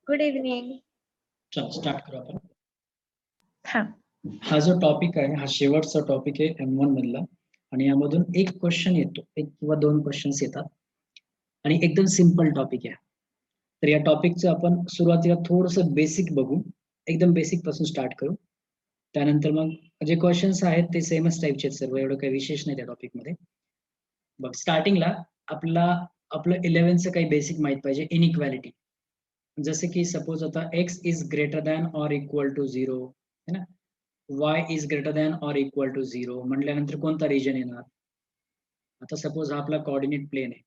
Good evening. चल start करू आपण. हा हा जो टॉपिक आहे हा शेवटचा टॉपिक आहे M1 मधला आणि यामधून एक क्वेश्चन येतो, एक किंवा दोन क्वेश्चन्स येतात आणि एकदम सिंपल टॉपिक आहे. तर या टॉपिकचं आपण सुरुवातीला थोडंसं बेसिक बघू, एकदम बेसिक पासून स्टार्ट करू. त्यानंतर मग जे क्वेश्चन्स आहेत ते सेमच टाईपचे आहेत सर्व, एवढं काही विशेष नाही त्या टॉपिकमध्ये. बघ स्टार्टिंगला आपलं 11चं काही बेसिक माहित पाहिजे, इनइक्वॅलिटी. जसे की सपोज आता x is greater than or equal to 0 है ना, y is greater than or equal to 0 म्हटल्यानंतर कोणता रिजन येणार. आता सपोज हा आपला कोऑर्डिनेट प्लेन आहे,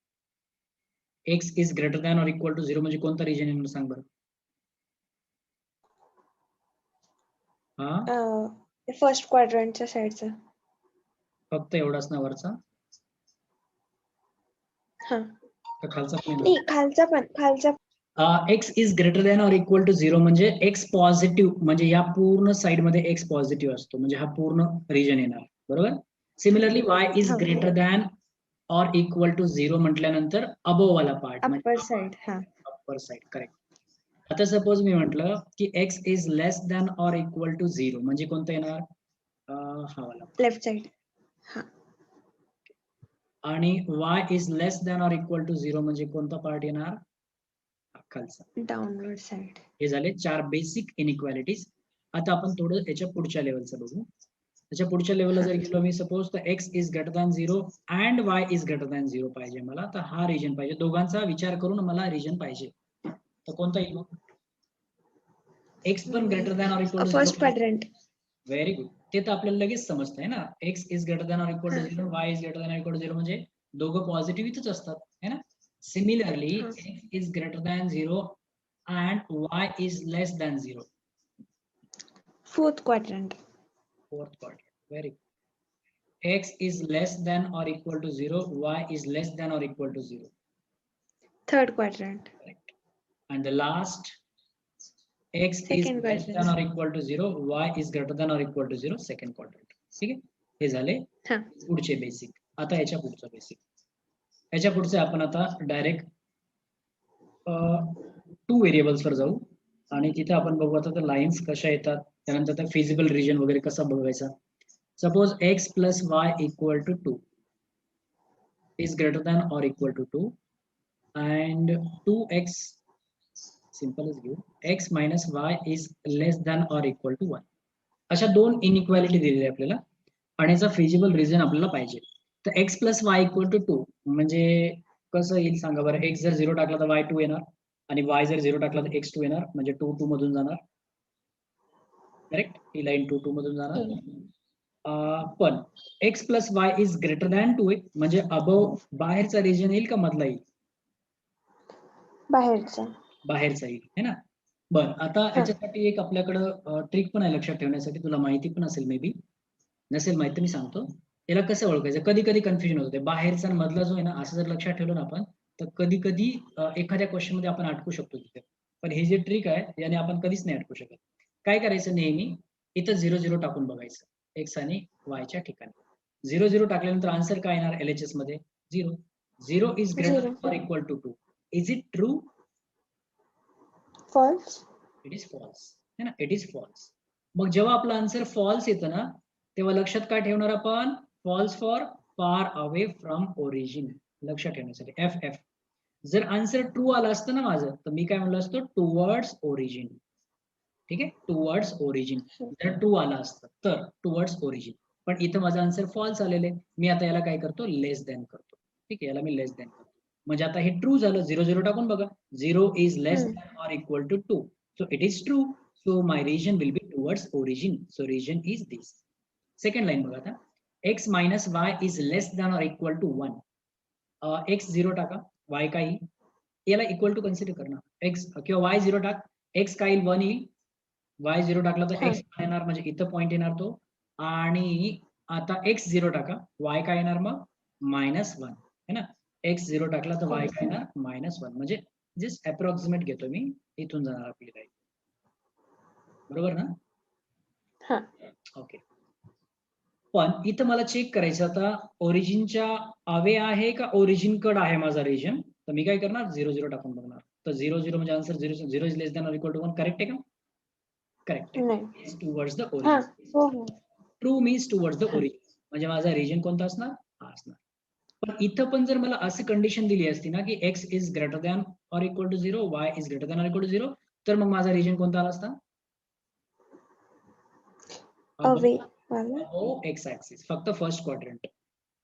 x is greater than or equal to 0 म्हणजे कोणता रिजन येणार सांग बरं. हा फर्स्ट क्वाड्रंटच्या साईडचा. फक्त एवढाच ना वरचा, हा का खालचा पण नाही, खालचा x is greater than or equal to 0 म्हणजे x पॉझिटिव्ह, म्हणजे या पूर्ण साइड मध्ये x पॉझिटिव्ह असतो म्हणजे हा पूर्ण रिजन येणार, बरोबर. Similarly y is greater than or equal to 0 म्हटल्यानंतर अबोव वाला पार्ट अप्पर साइड. हा अप्पर साइड, करेक्ट. आता सपोज मी म्हटलं की x is less than or equal to 0 म्हणजे कोणता येणार, हा वाला लेफ्ट साइड. हा आणि y is less than or equal to 0 म्हणजे कोणता पार्ट येणार, खालचा, डाउनवर्ड साइड. हे झाले 4 बेसिक इनइक्वॅलिटीज. आता आपण थोडं याच्या पुढच्या लेवलचं बघू. त्याच्या पुढच्या लेवलला जर गेलो मी, सपोज तर x is greater than 0 and y is greater than 0 पाहिजे मला, तर हा रिजन पाहिजे. दोघांचा विचार करून मला रिजन पाहिजे, तर कोणता येईल मग. x पण greater than or equal to 0. First quadrant. Very good, ते तर आपल्याला लगेच समजतंय ना. x is greater than or equal to 0, y is greater than or equal to 0 म्हणजे दोघं पॉझिटिव्ह इथेच असतात, है ना. Similarly x is greater than 0 and y is less than 0. Fourth quadrant. Fourth quadrant. Very good. X is less than or equal to 0. Y is less than or equal to 0. Third quadrant. Correct. And the last, X Second is less quadrant. than or equal to 0. Y is greater than or equal to 0. Second quadrant. ठीक आहे, हे झाले पुढचे basic. आता याच्या पुढचं basic, याच्या पुढचे आपण आता डायरेक्ट 2 व्हेरिएबल्स वर जाऊ आणि तिथे आपण बघू आता लाईन्स कशा येतात, त्यानंतर त्या फिजिबल रिजन वगैरे कसा बघायचा. Suppose x plus y equal to 2 is greater than or equal to 2 and 2x सिंपलच घेऊ, x minus y is less than or equal to 1. अशा दोन इनइक्वॅलिटी दिलेली आपल्याला आणि याचा फिजिबल रिजन आपल्याला पाहिजे. तर x plus y equal to 2 म्हणजे कसं येईल सांगा बरं. x जर 0 टाकला तर y2 येणार आणि y जर 0 टाकला तर x2 येणार, म्हणजे 2 2 मधून जाणार, करेक्ट. ही लाईन 2 2 मधून जाणार. पण x plus y is greater than 2 म्हणजे अबव बाहेरचा रिजन येईल का मधला येईल, बाहेरचा येईल, है ना. बरं, आता याच्यासाठी एक आपल्याकडं ट्रिक पण आहे लक्षात ठेवण्यासाठी, तुला माहिती पण असेल, मे बी नसेल माहिती, मी सांगतो. याला कसं ओळखायचं, कधी कधी कन्फ्युजन होते बाहेरचा आणि मधला जो आहे ना, असं जर लक्षात ठेवलं ना आपण, तर कधी कधी एखाद्या क्वेश्चन मध्ये आपण अटकू शकतो तिथे. पण हे जे ट्रिक आहे याने आपण कधीच नाही अटकू शकत. काय करायचं, नेहमी इथं 0 0 टाकून बघायचं x आणि y च्या ठिकाणी. 0 0 टाकल्यानंतर आन्सर काय येणार LHS मध्ये, 0. 0 is greater or equal to 2. Is it true, false. It is false, है ना, इट इज फॉल्स. मग जेव्हा आपला आन्सर फॉल्स येतं ना, तेव्हा लक्षात काय ठेवणार आपण, false for far away from origin, लक्षात ठेवण्यासाठी FF. जर आन्सर ट्रू आला असतं ना माझं, तर मी काय म्हणलं असतं, टुवर्ड्स ओरिजिन. ठीक आहे, टुवर्ड्स ओरिजिन जर ट्रू आला असतं तर टुवर्ड्स ओरिजिन. पण इथं माझा आन्सर फॉल्स आलेले, मी आता याला काय करतो, लेस दॅन करतो. ठीक आहे, याला मी लेस दॅन करतो, म्हणजे आता हे ट्रू झालं. 0 0 टाकून बघा, 0 is less than or equal to 2, so it is true. So my region will be towards origin, so region is this. Second line बघा आता, x minus y is less than or equal to 1. x 0 टाका, y काय येईल, याला equal to consider करणार. x किंवा y 0 टाक, x काय येईल, 1 येईल. y 0 टाकला तर x येणार, म्हणजे इथं पॉईंट येणार तो. आणि आता x 0 टाका, y काय येणार मग, -1, है ना. x 0 टाकला तर y काय येणार, -1, म्हणजे जस्ट अप्रॉक्सिमेट घेतो मी, इथून जाणार आपली लाईन, बरोबर ना. ओके. पण इथं मला चेक करायचं आता, ओरिजिनच्या अवे आहे का ओरिजिन कड आहे माझा रिजन, तर मी काय करणार, 0 0 टाकून बघणार. तर 0 0 म्हणजे answer 0 0 is less than or equal to 1. Correct आहे का? करेक्ट आहे. नाही. टुवर्ड्स द हा ओरिजिन. हो हो. True means towards the origin. म्हणजे माझा रिजन कोणता असणार? हा असणार. पण इथं पण जर मला अशी कंडिशन दिली असती ना की x is greater than or equal to 0, y is greater than or equal to 0, तर मग माझा रिजन कोणता आला असता? अवे वाला. X axis. फक्त फर्स्ट क्वाड्रंट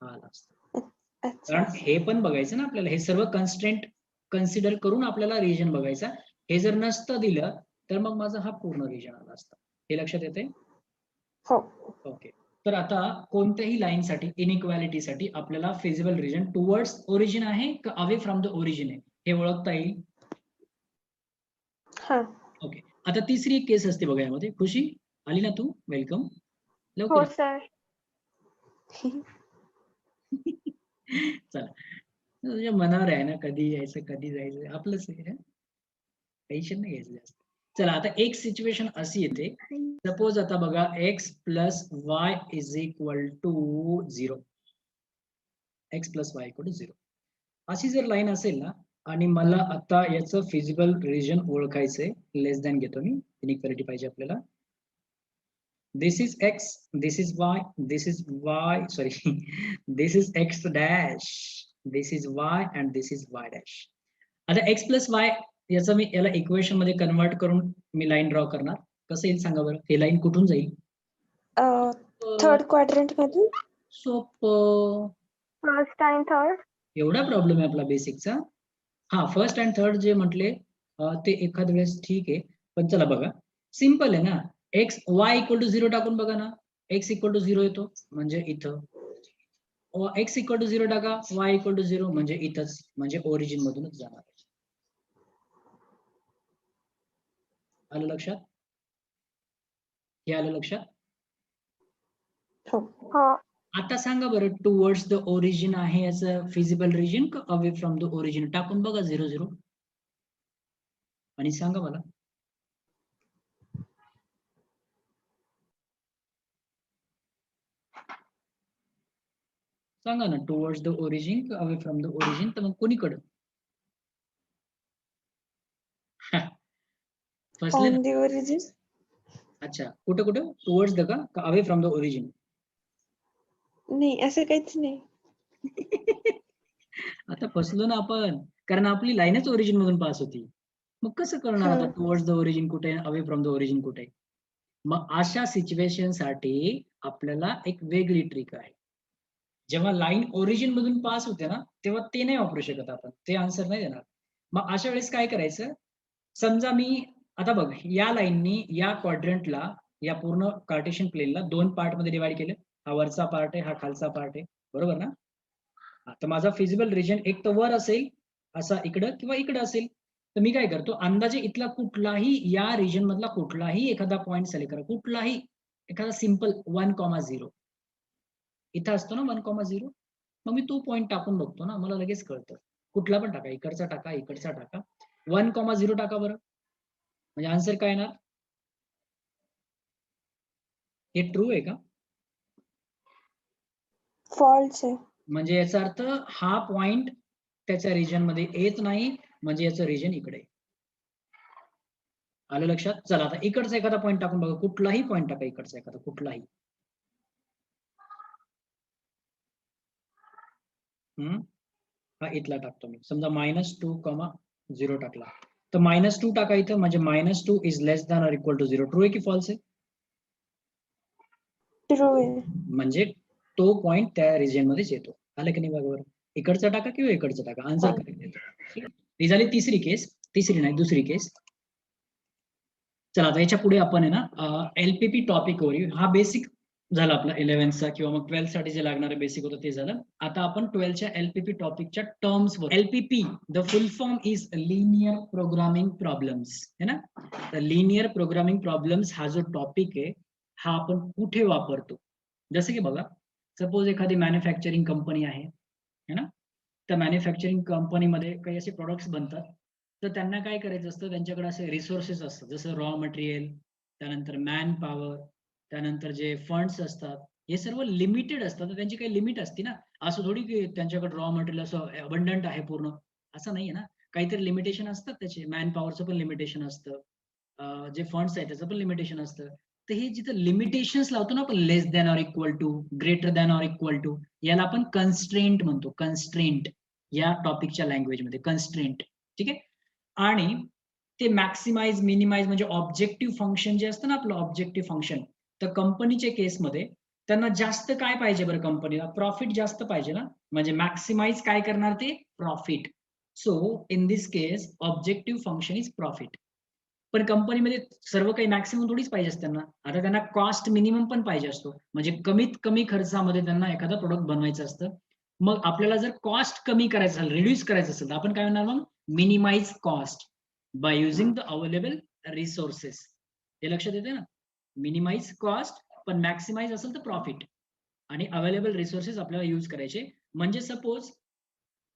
आला असता. अच्छा. कारण हे पण बघायचं ना आपल्याला, हे सर्व कन्स्ट्रेंट कन्सिडर करून आपल्याला रिजन बघायचा. हे जर नसतं दिलं तर मग माझा हा पूर्ण रिजन आला असता. हे लक्षात येते? हो. ओके. तर आता कोणत्याही लाईनसाठी इनइक्वालिटीसाठी आपल्याला फिजिबल रिजन टुवर्ड्स ओरिजिन आहे का अवे फ्रॉम द ओरिजिन आहे हे ओळखता येईल. हा. ओके. आता तिसरी एक केस असते बघा यामध्ये. खुशी आली ना तू? वेलकम. हो लवकर. सर. चला, तुझ्या मनावर आहे ना, कधी यायचं कधी जायचं आपलंच आहे. टेन्शन नाही घ्यायचं जास्त. चला, आता एक सिच्युएशन अशी येते. सपोज आता बघा x plus y is equal to 0. x plus y equal to 0 अशी जर लाईन असेल ना, आणि मला आता याचं फिजिबल रिजन ओळखायचंय. लेस दॅन घेतो मी, इनइक्वालिटी पाहिजे आपल्याला. This is x, this is y, this is y, sorry, this is x dash, this is y and this is y dash. आता x plus y याचं मी याला इक्वेशन मध्ये कन्वर्ट करून मी line draw करणार. कसं येईल सांगा बरं? हे लाईन कुठून जाईल? थर्ड क्वाड्रंट मधून. सोपं. फर्स्ट आणि थर्ड. एवढा प्रॉब्लेम आहे आपला बेसिकचा. हा, फर्स्ट अँड थर्ड जे म्हटले ते एखाद वेळेस ठीक आहे, पण चला बघा, सिंपल आहे ना. एक्स वाय इक्वल टू 0 टाकून बघा ना, एक्स इक्वल टू 0 येतो म्हणजे इथं. एक्स इक्वल टू 0 टाका, वाय इक्वल टू 0 म्हणजे इथंच, म्हणजे ओरिजिन मधूनच जाणार. आलं लक्षात? हे आलं लक्षात? हो. आता सांगा बरं, टुवर्ड्स द ओरिजिन आहे याचं फिजिबल रिजन का अवे फ्रॉम द ओरिजिन? टाकून बघा 0 0 आणि सांगा मला. सांगा ना, टुवर्ड्स द ओरिजिन का अवे फ्रॉम द ओरिजिन? तर मग कोणीकडं? फसले ना? On the origin. अच्छा, कुठं कुठं? टुवर्ड्स द का अवे फ्रॉम द ओरिजिन? नाही, असं काहीच नाही. आता फसलो ना आपण, कारण आपली लाईनच ओरिजिन मधून पास होती. मग कसं कळणार आता टुवर्ड्स द ओरिजिन कुठे आहे, अवे फ्रॉम द ओरिजिन कुठे आहे? मग अशा सिच्युएशन साठी आपल्याला एक वेगळी ट्रिक आहे. जेव्हा लाईन ओरिजिन मधून पास होते ना, तेव्हा ते नाही वापरू शकत आपण, ते आन्सर नाही देणार. मग अशा वेळेस काय करायचं? समजा मी आता बघ, या लाईननी या क्वाड्रंटला, या पूर्ण कार्टेशियन प्लेनला 2 पार्ट मध्ये डिवाइड केलं. हा वरचा पार्ट आहे, हा खालचा पार्ट आहे, बरोबर ना? आता माझा फिजिबल रिजन एक तर वर असेल, असा इकडं किंवा इकडं असेल. तर मी काय करतो, अंदाजे इथला कुठलाही या रिजन मधला कुठलाही एखादा पॉईंट सिलेक्ट करा, कुठलाही एखादा सिंपल 1,0 इथं असतो ना 1,0. मग मी तो पॉईंट टाकून बघतो ना, मला लगेच कळतं. कुठला पण टाका, इकडचा टाका, इकडचा टाका, 1,0 टाका बरं. म्हणजे आन्सर काय येणार? हे ट्रू आहे का? फॉल्स आहे. म्हणजे याचा अर्थ हा पॉइंट त्याच्या रिजन मध्ये येत नाही, म्हणजे याचं रिजन इकडे. आलं लक्षात? चला, आता इकडचा एखादा पॉईंट टाकून बघा, कुठलाही पॉईंट टाका, इकडचा एखादा कुठलाही. हा इथला टाकतो मी. समजा -2,0 टाकला, तर -2 टाका इथं, म्हणजे -2 is less than or equal to 0. True आहे की फॉल्स आहे? ट्रू आहे. म्हणजे तो पॉइंट त्या रिजन मध्येच येतो. आलं की नाही बरोबर? इकडचा टाका किंवा इकडचा टाका, आन्सर करेक्ट येतो. ही झाली तिसरी केस. तिसरी नाही, दुसरी केस. चला, आता याच्या पुढे आपण आहे ना एलपीपी टॉपिक वर. हा बेसिक झाला आपला 11th किंवा मग 12th साठी जे लागणारं बेसिक होतं ते झालं. आता आपण 12th एलपीपी टॉपिकच्या टर्म्स वर. LPP the full form is linear programming problems, है ना? तर लिनियर प्रोग्रामिंग प्रॉब्लेम्स हा जो टॉपिक आहे, हा आपण कुठे वापरतो? जसं की बघा, सपोज एखादी मॅन्युफॅक्चरिंग कंपनी आहे, है ना? त्या मॅन्युफॅक्चरिंग कंपनीमध्ये काही असे प्रोडक्ट्स बनतात. तर त्यांना काय करायचं असतं, त्यांच्याकडे असे रिसोर्सेस असतात, जसं रॉ मटेरियल, त्यानंतर मॅन पॉवर, त्यानंतर जे फंड्स असतात, हे सर्व लिमिटेड असतात. तर त्यांची काही लिमिट असते ना. असं थोडी की त्यांच्याकडे रॉ मटेरियल असं अबंडंट आहे पूर्ण, असं नाहीये ना. काहीतरी लिमिटेशन असतात त्याचे, मॅन पॉवरचं पण लिमिटेशन असतं, जे फंड्स आहेत त्याचं पण लिमिटेशन असतं. तर हे जिथं लिमिटेशन्स लावतो ना आपण, less than or equal to, greater than or equal to, याला आपण कन्स्ट्रेंट म्हणतो. कन्स्ट्रेंट या टॉपिकच्या लँग्वेजमध्ये कन्स्ट्रेंट. ठीक आहे. आणि ते मॅक्सिमाइज मिनिमाइज म्हणजे ऑब्जेक्टिव्ह फंक्शन जे असतं ना आपलं ऑब्जेक्टिव्ह फंक्शन, तर कंपनीच्या केसमध्ये त्यांना जास्त काय पाहिजे बरं, कंपनीला प्रॉफिट जास्त पाहिजे ना, म्हणजे मॅक्सिमाइज काय करणार ते, profit. So in this case objective function is profit. पण कंपनीमध्ये सर्व काही मॅक्सिमम थोडीच पाहिजे असतं त्यांना. आता त्यांना कॉस्ट मिनिमम पण पाहिजे असतो, म्हणजे कमीत कमी खर्चामध्ये त्यांना एखादं प्रोडक्ट बनवायचं असतं. मग आपल्याला जर कॉस्ट कमी करायचं असेल, रिड्यूस करायचं असेल, तर आपण काय म्हणणार मग, minimize cost by using the available resources. हे लक्षात येते ना, मिनिमाइज कॉस्ट पण मॅक्सिमाइज असेल तर प्रॉफिट, आणि अवेलेबल रिसोर्सेस आपल्याला यूज करायचे. म्हणजे सपोज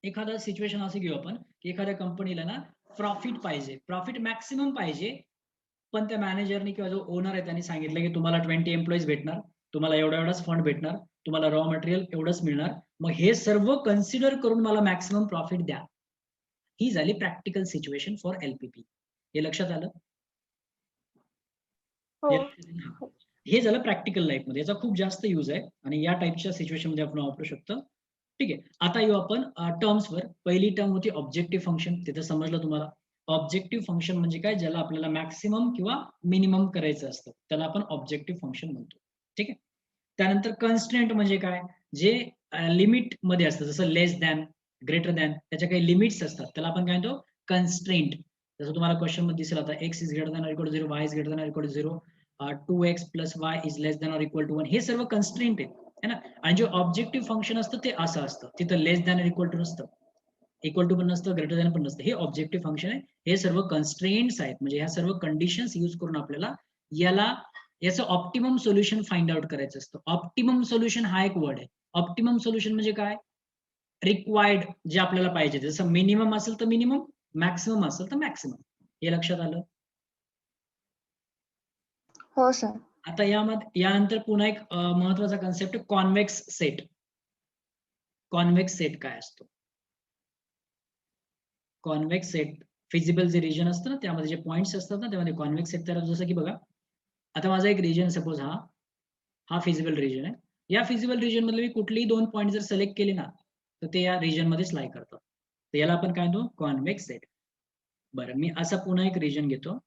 एखादा सिच्युएशन असं घेऊ आपण, की एखाद्या कंपनीला ना प्रॉफिट पाहिजे, प्रॉफिट मॅक्सिमम पाहिजे, पण त्या मॅनेजरनी किंवा जो ओनर आहे त्यांनी सांगितलं की तुम्हाला 20 एम्प्लॉईज भेटणार, तुम्हाला एवढाच फंड भेटणार, तुम्हाला रॉ मटेरियल एवढंच मिळणार, मग हे सर्व कन्सिडर करून मला मॅक्सिमम प्रॉफिट द्या. ही झाली प्रॅक्टिकल सिच्युएशन फॉर एलपीपी. हे लक्षात आलं? हे झालं प्रॅक्टिकल लाईफ मध्ये, याचा खूप जास्त यूज आहे आणि या टाईपच्या सिच्युएशन मध्ये आपण वापरू शकतो. ठीक आहे. आता येऊ आपण टर्म्सवर. पहिली टर्म होती ऑब्जेक्टिव्ह फंक्शन, तिथं समजलं तुम्हाला. ऑब्जेक्टिव्ह फंक्शन म्हणजे काय, ज्याला आपल्याला मॅक्सिमम किंवा मिनिमम करायचं असतं, त्याला आपण ऑब्जेक्टिव्ह फंक्शन म्हणतो. ठीक आहे. त्यानंतर कन्स्ट्रेंट म्हणजे काय, जे लिमिट मध्ये असतं, जसं लेस दॅन, ग्रेटर दॅन, त्याच्या काही लिमिट्स असतात, त्याला आपण काय म्हणतो, कन्स्ट्रेंट. जसं तुम्हाला क्वेश्चन मध्ये दिसेल आता, x is greater than or equal to 0, y is greater than or equal to 0, 2x plus y is less than or equal to 1. हे सर्व कन्स्ट्रेंट आहेत, है ना. आणि जे ऑब्जेक्टिव्ह फंक्शन असतं ते असं असतं, तिथं लेस दॅन ऑर इक्वल टू नसतं, इक्वल टू पण नसतं, ग्रेटर दॅन पण नसतं. हे ऑब्जेक्टिव्ह फंक्शन आहे. हे सर्व कन्स्ट्रेंट्स आहेत, म्हणजे ह्या सर्व कंडिशन्स यूज करून आपल्याला याचं ऑप्टिमम सोल्युशन फाइंड आउट करायचं असतं. ऑप्टिमम सोल्युशन हा एक वर्ड आहे. ऑप्टिमम सोल्युशन म्हणजे काय, रिक्वायर्ड जे आपल्याला पाहिजे, जसं मिनिमम असेल तर मिनिमम, मॅक्सिमम असेल तर मॅक्सिमम. हे लक्षात आलं? हो सर. आता यानंतर पुन्हा एक महत्वाचा concept, convex set. Convex set काय असतो? कॉन्व्हेक्स सेट, फिजिबल जे रिजन असतं ना, त्यामध्ये जे पॉइंट्स असतात ना, त्यामध्ये कॉन्व्हेक्स सेट तयार होतो. जसं की बघा, आता माझा एक रिजन सपोज हा फिजिबल रिजन आहे. या फिजिबल रिजन मधले मी कुठलेही 2 पॉइंट जर सिलेक्ट केले ना, तर ते या रिजन मध्येच लाई करतात. तर याला आपण काय म्हणतो, कॉन्व्हेक्स सेट. बरं, मी असा पुन्हा एक रिजन घेतो,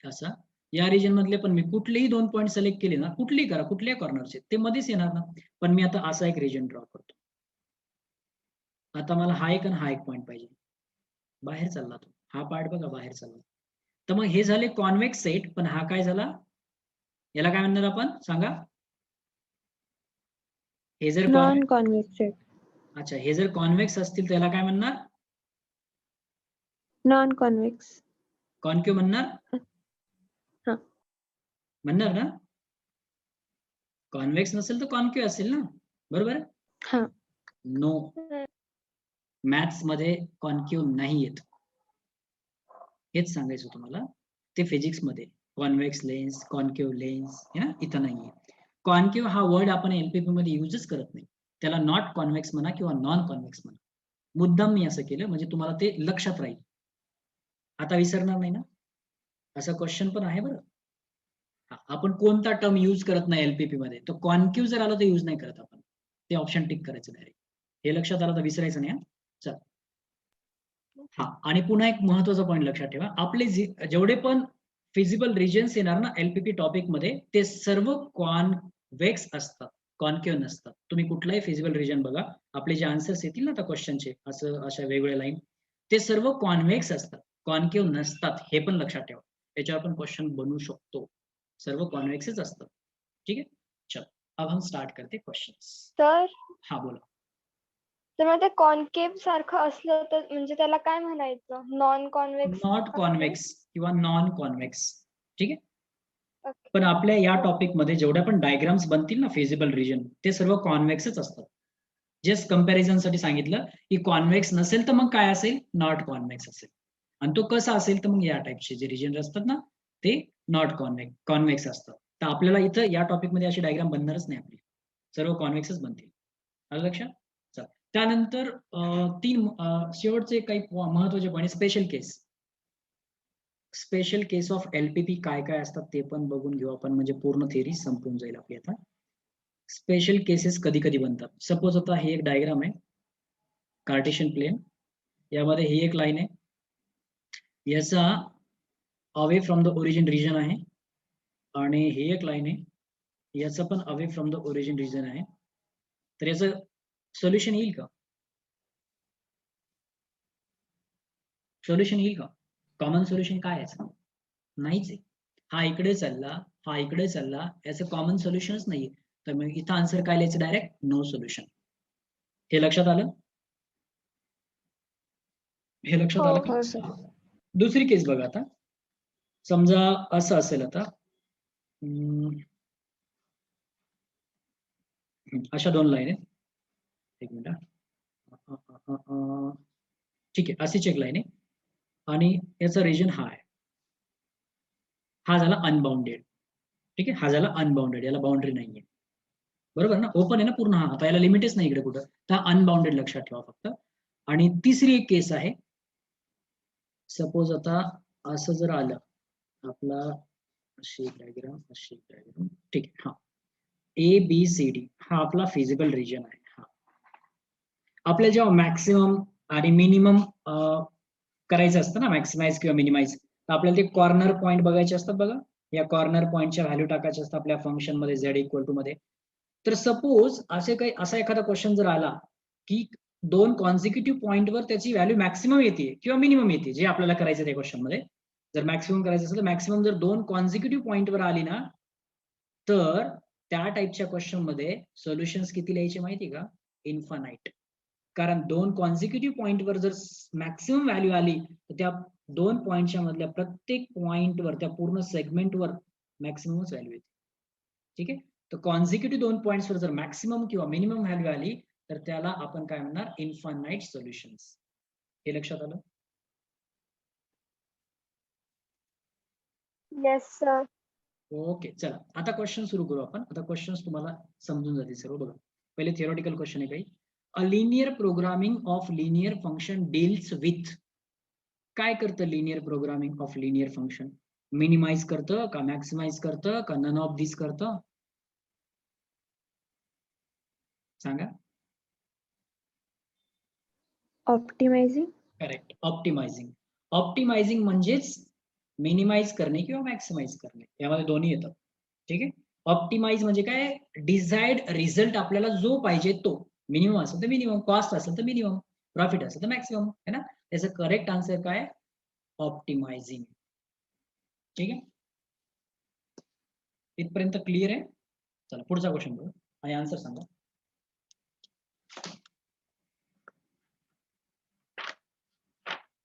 असा. या रिजन मधले पण मी कुठलेही 2 पॉइंट सिलेक्ट केले ना, कुठलेही करा, कुठल्याही कॉर्नरचे, ते मध्येच येणार ना. पण मी आता असा एक रिजन ड्रॉ करतो. आता मला हा एक आणि हा एक पॉइंट पाहिजे, बाहेर चालला तो, हा पार्ट बघा बाहेर चालला. तर मग हे झाले कॉन्व्हेक्स सेट, पण हा काय झाला, याला काय म्हणणार आपण सांगा? हे जर नॉन कॉन्व्हेक्स सेट. अच्छा, हे जर कॉन्व्हेक्स असतील त्याला काय म्हणणार? Non convex. कॉन्केव्ह म्हणणार? हा. म्हणणार ना? कॉन्व्हेक्स नसेल तर कॉन्केव्ह असेल ना, बरोबर? हा. नो, मॅथ्स मध्ये कॉन्केव्ह नाही येत, हेच सांगायचं तुम्हाला. ते फिजिक्स मध्ये कॉन्व्हेक्स लेन्स, कॉन्केव्ह लेन्स, हे ना, इथं नाहीये. कॉन्केव्ह हा वर्ड आपण एलपीपी मध्ये युजच करत नाही. त्याला नॉट कॉन्व्हेक्स म्हणा किंवा नॉन कॉन्व्हेक्स म्हणा. मुद्दाम मी असं केलं म्हणजे तुम्हाला ते लक्षात राहील, आता विसरणार नाही ना. असा क्वेश्चन पण आहे बरं. आपण कोणता टर्म यूज करत नाही एलपीपी मध्ये, तर कॉन्केव्ह जर आलं तर यूज नाही करत आपण, ते ऑप्शन टिक करायचं डायरेक्ट. हे लक्षात आलं तर विसरायचं नाही. चल, हा. आणि पुन्हा एक महत्वाचा पॉईंट लक्षात ठेवा, आपले जेवढे पण फिजिबल रिजन्स येणार ना एलपीपी टॉपिक मध्ये, ते सर्व कॉन्व्हेक्स असतात, कॉन्केव्ह नसतात. तुम्ही कुठलाही फिजिबल रिजन बघा, आपले जे आन्सर्स येतील ना त्या क्वेश्चनचे, असं अशा वेगवेगळ्या लाईन, ते सर्व कॉन्व्हेक्स असतात, कॉन्केव्ह नसतात. हे पण लक्षात ठेवा, याच्यावर आपण क्वेश्चन बनवू शकतो. सर्व कॉन्व्हेक्सच असतात. ठीक आहे. चल, अब हम स्टार्ट करते क्वेश्चंस. सर, हा बोला. तर मग ते कॉन्केव्ह सारखं असलं तर म्हणजे त्याला काय म्हणायचं? Non convex? नॉट कॉन्व्हेक्स किंवा नॉन कॉन्व्हेक्स. ठीक आहे. ओके. पण आपल्या या टॉपिक मध्ये जेवढ्या पण डायग्राम्स बनतील ना फिजिबल रिजन, ते सर्व कॉन्व्हेक्सच असतात. जस्ट कंपॅरिझन साठी सांगितलं की कॉन्व्हेक्स नसेल तर मग काय असेल, नॉट कॉन्व्हेक्स असेल. आणि तो कसा असेल तर मग या टाइपचे जे रिजन असतात ना, ते नॉट कॉन्व्हेक्स असतात. तर आपल्याला इथं या टॉपिक मध्ये अशी डायग्राम बनणारच नाही आपली, सर्व कॉन्व्हेक्सच बनतील. आलं लक्षात? चल, त्यानंतर तीन शेवटचे काही महत्वाचे point special case. Special case of LPP काय काय असतात ते पण बघून घेऊ आपण, म्हणजे पूर्ण थिअरी संपून जाईल आपली. आता स्पेशल केसेस कधी कधी बनतात. सपोज आता ही एक डायग्राम आहे, कार्टेशियन प्लेन, यामध्ये ही एक लाईन आहे, याचा away from the origin region आहे, आणि ही एक लाईन आहे, याचा पण away from the origin region आहे. तर याचं सोल्युशन येईल का? सोल्युशन येईल का? कॉमन सोल्युशन काय याचं? नाहीच आहे. हा इकडे चालला, हा इकडे चालला, याचं कॉमन सोल्युशनच नाहीये. तर मग इथं आन्सर काय लिहायचं? Direct no solution. हे लक्षात आलं? हे लक्षात हो, आलं हो का? सर. दुसरी केस बघा. आता समजा असं असेल, आता अशा दोन लाईन आहेत. एक मिनिट. ठीक आहे, अशीच एक लाईन आहे आणि याचा रिजन हा आहे. हा झाला अनबाउंडेड. ठीक आहे, हा झाला अनबाउंडेड, याला बाउंड्री नाहीये. बरोबर ना? ओपन आहे ना पूर्ण. हा आता याला लिमिटच नाही इकडे कुठं. तर अनबाउंडेड लक्षात ठेवा फक्त. आणि तिसरी एक केस आहे, सपोज आता असं जर आलं आपला, अशी डायग्राम, अशी डायग्राम. ठीक आहे. हा ABCD हा आपला फिजिकल रिजन आहे. हा आपल्याला जेव्हा मॅक्सिमम आणि मिनिमम करायचं असतं ना, मॅक्सिमाइज किंवा मिनिमाइज, तर आपल्याला ते कॉर्नर पॉईंट बघायचे असतात बघा. या कॉर्नर पॉईंटच्या व्हॅल्यू टाकायचे असतात आपल्या फंक्शन मध्ये Z = मध्ये. तर सपोज असा एखादा क्वेश्चन जर आला की दोन कॉन्झिक्युटिव्ह पॉईंटवर त्याची व्हॅल्यू मॅक्सिमम येते किंवा मिनिमम येते, जे आपल्याला करायचं त्या क्वेश्चन मध्ये. जर मॅक्सिमम करायचं असेल तर मॅक्सिमम जर दोन कॉन्झिक्युटिव्ह पॉईंटवर आली ना, तर त्या टाईपच्या क्वेश्चन मध्ये सोल्युशन्स किती लिहायचे माहिती का? इन्फानाइट. कारण दोन कॉन्झिक्युटिव्ह पॉईंटवर जर मॅक्सिमम व्हॅल्यू आली तर त्या दोन पॉईंटच्या मधल्या प्रत्येक पॉईंटवर, त्या पूर्ण सेगमेंटवर मॅक्सिममच व्हॅल्यू येते. ठीक आहे. तर कॉन्झिक्युटिव्ह दोन पॉईंट्सवर जर मॅक्सिमम किंवा मिनिमम व्हॅल्यू आली तर त्याला आपण काय म्हणणार? Infinite solutions. हे लक्षात आलं? Yes sir. ओके, चला आता क्वेश्चन सुरू करू आपण. आता क्वेश्चन्स तुम्हाला समजून जातील सर्व. बघा, पहिले थिअरॉटिकल क्वेश्चन आहे काही. A linear programming of linear function deals with. काय करतं linear programming of linear function? Minimize करतं का मॅक्सिमाइज करतं का नन ऑफ दिस करतं? सांगा. ऑप्टिमायझिंग. Correct, optimising. ऑप्टिमायझिंग म्हणजेच मिनिमाइज करणे किंवा मॅक्सिमाइज करणे, यामध्ये दोन्ही येतात. ठीक आहे. ऑप्टिमाइज म्हणजे काय? डिझायर्ड रिझल्ट आपल्याला जो पाहिजे तो. मिनिमम असेल तर मिनिमम, कॉस्ट असेल तर मिनिमम, प्रॉफिट असेल तर मॅक्सिमम, है ना? त्याचं करेक्ट आन्सर काय? ऑप्टिमायझिंग. ठीक आहे, इथपर्यंत क्लिअर आहे? चला पुढचा क्वेश्चन बघू आणि आन्सर सांगा.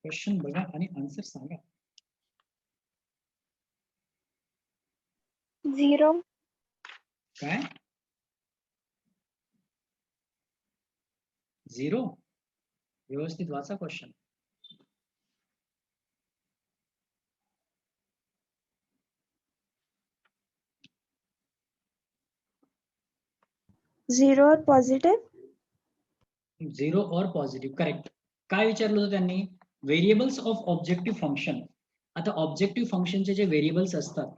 क्वेश्चन बघा आणि आन्सर सांगा. 0. काय? 0? व्यवस्थित वाचा क्वेश्चन. झिरो और पॉझिटिव्ह. 0 और पॉझिटिव्ह, करेक्ट. काय विचारलं होतं त्यांनी? Variables of objective function. आता ऑब्जेक्टिव्ह फंक्शनचे जे व्हेरिएबल्स असतात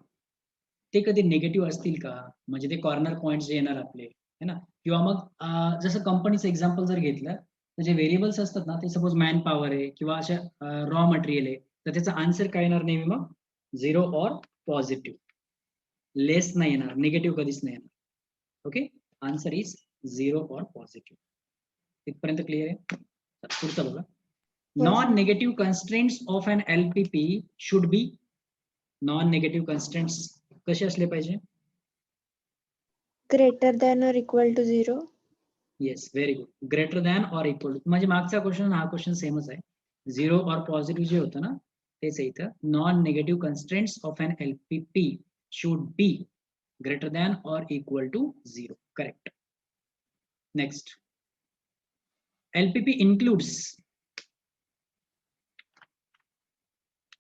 ते कधी निगेटिव्ह असतील का? म्हणजे ते कॉर्नर पॉईंट जे येणार आपले, है ना? किंवा मग जसं कंपनीचं एक्झाम्पल जर घेतलं तर जे व्हेरिएबल्स असतात ना, ते सपोज मॅन पॉवर आहे किंवा अशा रॉ मटेरियल आहे, तर त्याचा आन्सर काय येणार नेहमी? मग 0 और पॉझिटिव्ह. लेस नाही येणार, निगेटिव्ह कधीच नाही येणार. ओके, आन्सर इज 0 और पॉझिटिव्ह. इथपर्यंत क्लिअर आहे? पुढचं बघा. Non negative constraints of an LPP should be. Non negative constraints कसे असले पाहिजे? Greater than or equal to 0. Yes, very good. Greater than or equal to, म्हणजे मागचा क्वेश्चन हा क्वेश्चन सेमच आहे. 0 और पॉझिटिव्ह जे होतं ना, तेच आहे इथं. Non negative constraints of an LPP should be greater than or equal to 0. Correct. Next, LPP includes.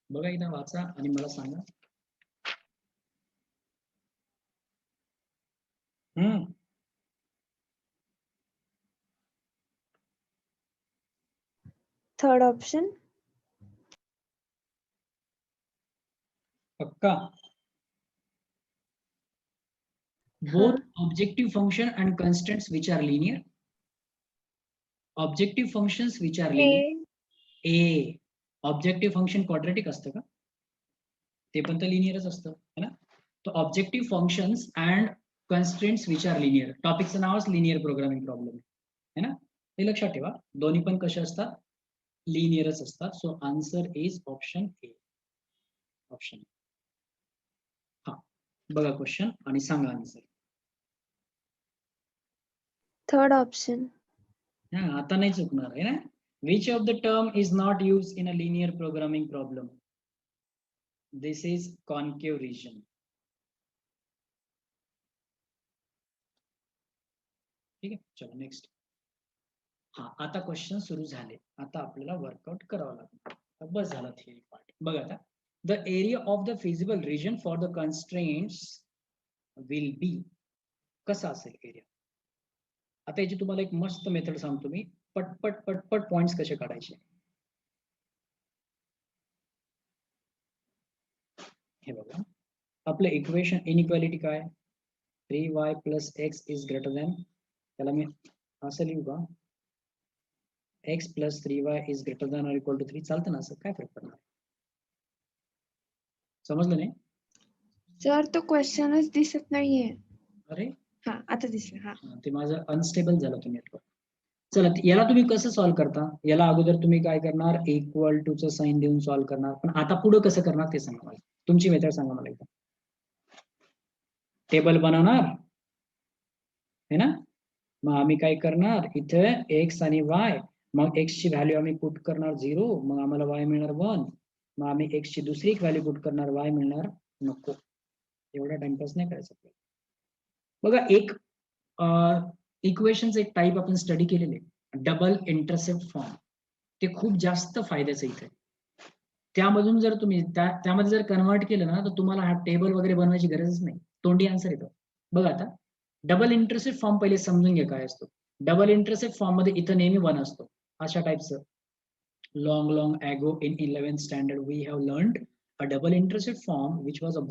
बघा एकदा वाचा आणि मला सांगा. Third option. पक्का? Both objective function and constants which are linear. Objective functions which are linear. A objective function quadratic असतं का? ते पण तर लिनियरच असतं है ना. तो objective functions and constraints which are linear. टॉपिकचं नावच लिनियर प्रोग्रामिंग प्रॉब्लेम आहे ना. हे लक्षात ठेवा, दोन्ही पण कसे असतात, लिनियरच असतात. So answer is option A. Option. हा बघा क्वेश्चन आणि सांगा आन्सर. Third option. हा आता नाही चुकणार आहे ना. Which of the term is not used in a linear programming problem? This is concave region. ठीक आहे, चलो नेक्स्ट. हा आता क्वेश्चन सुरू झाले. आता आपल्याला वर्कआउट करावं लागेल. बस झाला थिअरी पार्ट. बघा आता, the area of the feasible region for the constraints will be. कसा असेल एरिया? आता याची तुम्हाला एक मस्त मेथड सांगतो मी. पटपट पटपट पॉइंट्स कसे काढायचे. हे बघा, आपलं इक्वेशन इनइक्वालिटी काय? 3y + x is greater than, त्याला मी असं लिहू का? x + 3y is greater than or equal to 3. चालतं ना असं? काय फरक पडणार? समजलं नाही? सर तो क्वेश्चनच दिसत नाहीये. अरे हा आता दिसलं. हा ते माझं अनस्टेबल झालं होतं नेटवर्क. चला याला तुम्ही कसं सॉल्व्ह करता? याला अगोदर तुम्ही काय करणार? इक्वल टू चं साइन देऊन सॉल्व्ह करणार. पण आता पुढे कसं करणार ते सांगा मला. तुमची मेथड सांगा मला एकदा. टेबल बनवणार है ना. मग आम्ही काय करणार? इथे x आणि y, मग x ची व्हॅल्यू आम्ही पुट करणार 0, मग आम्हाला y मिळणार 1. मग आम्ही x ची दुसरी व्हॅल्यू पुट करणार, y मिळणार नको. एवढा टाइमपास नाही करायचा. बघा एक इक्वेशनचं एक टाईप आपण स्टडी केलेले, डबल इंटरसेप्ट फॉर्म. ते खूप जास्त फायद्याचं इथे. त्यामधून जर तुम्ही त्यामध्ये जर कन्वर्ट केलं ना, तर तुम्हाला हा टेबल वगैरे बनवायची गरजच नाही. तोंडी आन्सर येतो. बघा आता, डबल इंटरसेप्ट फॉर्म पहिले समजून घ्या काय असतो. डबल इंटरसेप्ट फॉर्म मध्ये इथं नेहमी 1 असतो. अशा टाईपचं. long ago in 11th standard we have learned a double intercept form which was of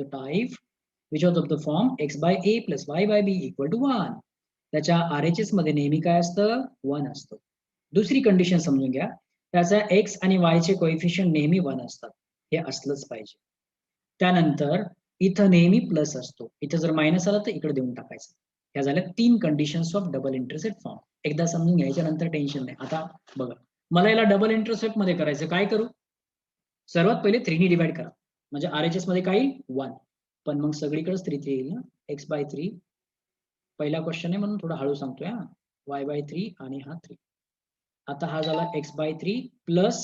the form x by a plus y by b equal to 1. त्याच्या RHS मध्ये नेहमी काय असतं? 1 असतं. दुसरी कंडिशन समजून घ्या, त्याचा x आणि y चे कोएफिशियंट नेहमी 1 असतात. हे असलंच पाहिजे. त्यानंतर इथं नेहमी प्लस असतो. इथं जर मायनस आला तर इकडे देऊन टाकायचं. ह्या झाल्या 3 conditions of double intercept form. एकदा समजून घ्यायच्या नंतर टेन्शन नाही. आता बघा, मला याला डबल इंटरसेप्ट मध्ये करायचं, काय करू? सर्वात पहिले 3 ने डिवाइड करा, म्हणजे RHS मध्ये काय येईल? 1. पण मग सगळीकडेच 3 येईल ना. x/3 पहिला क्वेश्चन आहे म्हणून थोडं हळू सांगतोय हा. y/3 आणि हा 3. आता हा झाला x/3 प्लस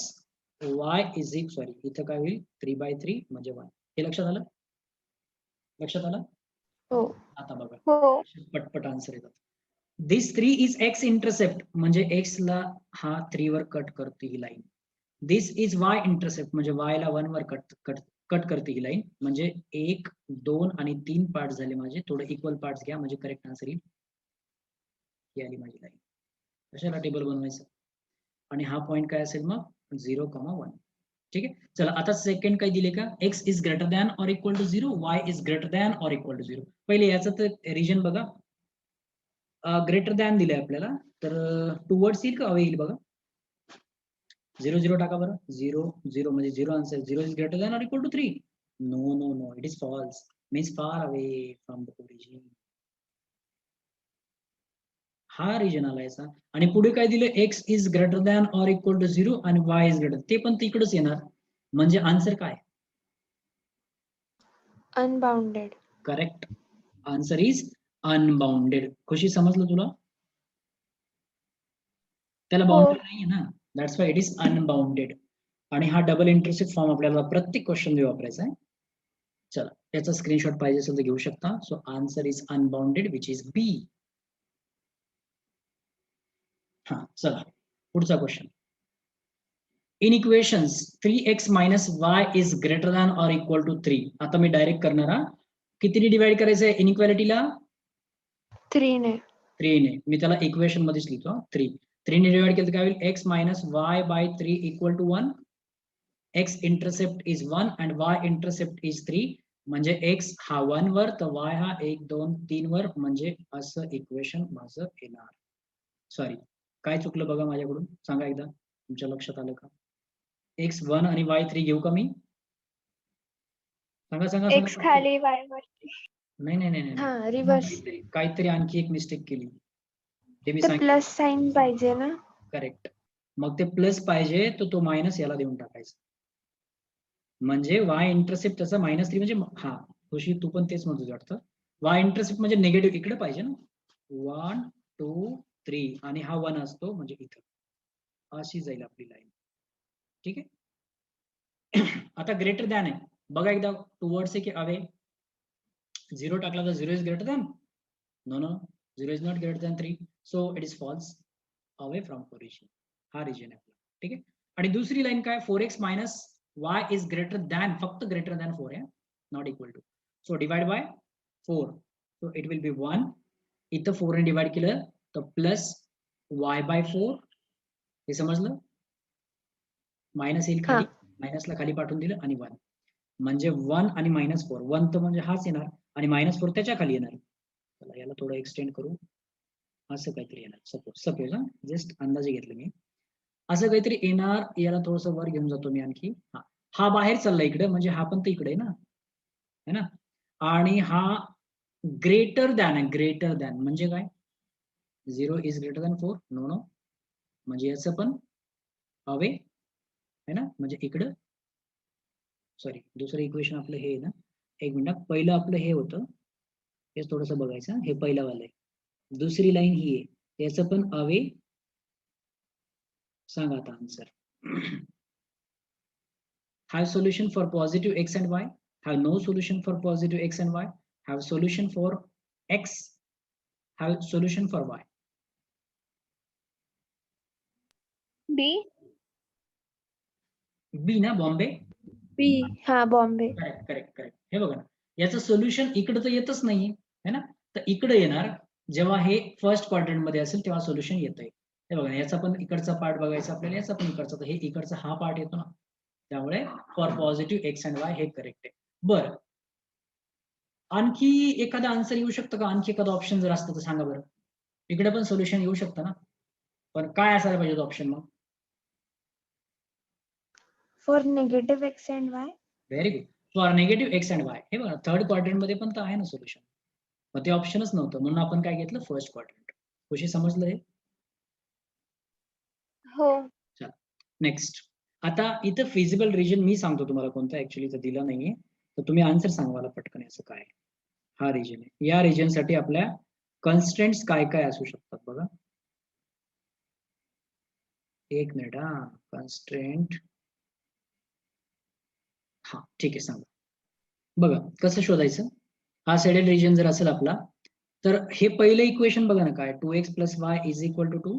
y इथं काय होईल? 3/3 म्हणजे 1. हे लक्षात आलं? लक्षात आलं? हो. आता बघा, हो. पटपट आन्सर येतात. दिस 3 इज x इंटरसेप्ट, म्हणजे x ला हा 3 वर कट करते ही line. This is y intercept, म्हणजे y ला 1 वर कट करते ही लाईन. म्हणजे 1, 2 आणि 3 पार्ट झाले माझे. थोडे इक्वल पार्ट्स घ्या म्हणजे करेक्ट आन्सर येईल. ही आली माझी लाईन. कशाला टेबल बनवायचं? आणि हा पॉइंट काय असेल मग? 0,1. ठीक आहे. चला आता सेकंड काय दिले का? x is greater than or equal to 0, y is greater than or equal to 0. पहिले याचं तर रिजन बघा. ग्रेटर दॅन दिलंय आपल्याला, तर टुवर्ड्स येईल का अवे येईल बघा. 0 0 टाका बरं. 0 0 म्हणजे 0 answer. 0 is greater than or equal to 3. No it is false. Means far away from the origin. हा रिजन आला याचा. आणि पुढे काय दिलं? x is greater than or equal to 0 आणि y इज ग्रेटर, ते पण तिकडच येणार. म्हणजे आन्सर काय? Unbounded. Correct. Answer is unbounded. Khushi समजलं तुला? त्याला बाउंड्री नाहीये ना, that's why it is unbounded. आणि हा डबल इंटरसेप्ट फॉर्म आपल्याला प्रत्येक क्वेश्चन मध्ये वापरायचा आहे. चला याचा स्क्रीनशॉट पाहिजे असेल तर घेऊ शकता. So answer is unbounded which is B. हा चला पुढचा question. Inequations 3x minus y is greater than or equal to 3. आता मी डायरेक्ट करणार हा. कितीने डिवाइड करायचंय इनइक्वालिटीला? 3 ने. 3 ने. मी त्याला इक्वेशन मध्येच लिहितो 3. 3 ने डिवाइड केलं तर काय होईल x minus y by 3 equal to 1. x intercept is 1 and y intercept is 3 म्हणजे x हा 1 वर तर y हा 1 2 3 वर म्हणजे असं इक्वेशन माझं येणार. सॉरी काय चुकलं बघा माझ्याकडून सांगा एकदा तुमच्या लक्षात आलं का? x 1 आणि y 3 घेऊ का मी? सांगा सांगा एक्स सांगा. खाली वाय वरती. नाही नाही नाही नाही हा रिव्हर्स. काहीतरी आणखी एक मिस्टेक केली ते मी तर सांगितलं. प्लस साइन पाहिजे ना. करेक्ट. मग ते प्लस पाहिजे तर तो मायनस याला देऊन टाकायचा म्हणजे y इंटरसेप्ट त्याचा -3 म्हणजे हा खुशी तू पण तेच म्हणतो वाटतं. y इंटरसेप्ट म्हणजे निगेटिव्ह इकडे पाहिजे ना 1 2 3 आणि हा 1 असतो म्हणजे इथं अशी जाईल आपली लाईन. ठीक आहे. आता ग्रेटर दॅन आहे बघा एकदा टुवर्ड्स आहे की अवे. 0 टाकला तर 0 is greater than. No no 0 is not greater than 3 so it is false. Away from origin हा रिजन आहे आपला. ठीक आहे. आणि दुसरी लाईन काय 4x minus y is greater than फक्त ग्रेटर दॅन 4 आहे not equal to. So divide by 4 so it will be 1. इथं 4 ने डिवाइड केलं तर प्लस y बाय 4 हे समजलं. मायनस येईल खाली मायनसला खाली पाठवून दिलं आणि 1 म्हणजे 1 आणि -4 1 तर म्हणजे हाच येणार आणि -4 त्याच्या खाली येणार. चला याला थोडं एक्सटेंड करू असं काहीतरी येणार. सपोज जस्ट अंदाजे घेतलं मी असं काहीतरी येणार. याला थोडस वर घेऊन जातो मी आणखी. हा बाहेर चालला इकडे म्हणजे हा पण तर इकडे आहे ना है ना. आणि हा ग्रेटर दॅन आहे. ग्रेटर दॅन म्हणजे काय 0 is greater than 4 no no म्हणजे याचं पण अवे है ना म्हणजे इकडं. सॉरी दुसरं इक्वेशन आपलं हे आहे ना. एक मिनिट पहिलं आपलं हे होतं हे थोडंसं बघायचं. हे पहिलं वालं आहे. दुसरी लाईन ही आहे याचं पण अवे. सांगा आता answer. have solution for positive x and y, have no solution for positive x and y, have solution for x, have solution for y. बी. बी ना बॉम्बे. बी हा बॉम्बे. Correct correct correct. हे बघा ना याचं सोल्युशन इकडे तर येतच नाहीये है ना. तर इकडे येणार जेव्हा हे फर्स्ट क्वाड्रंट मध्ये असेल तेव्हा सोल्युशन येतंय. हे बघा याचा पण इकडचा पार्ट बघायचा आपल्याला याचा पण इकडचा. तर हे इकडचा हा पार्ट येतो ना त्यामुळे for positive x and Y हे करेक्ट आहे. बरं आणखी एखादा आन्सर येऊ शकतं का? आणखी एखादा ऑप्शन जर असतं तर सांगा बरं. इकडे पण सोल्युशन येऊ शकतं ना पण काय असायला पाहिजे ऑप्शन मग? For negative x and Y. Very good. For negative x and Y. हे बघा थर्ड क्वाड्रंट मध्ये पण तर आहे ना सोल्युशन. मग ते ऑप्शनच नव्हतं म्हणून आपण काय घेतलं फर्स्ट क्वाड्रंट. खुशी समजलं हे? हो. चला नेक्स्ट. आता इथं फिजिबल रिजन मी सांगतो तुम्हाला कोणता ऍक्च्युअली तर दिला नाहीये तर तुम्ही आन्सर सांगा मला पटकन असं काय. हा रिजन आहे. या रिजन साठी आपल्या कन्स्ट्रेंट्स काय काय असू शकतात बघा. एक मिनिट हा कन्स्ट्रेंट. हा ठीक आहे सांगा. बघा कसं शोधायचं. हा सॅडल रिजन जर असेल आपला तर हे पहिलं इक्वेशन बघा ना काय 2x + y is equal to 2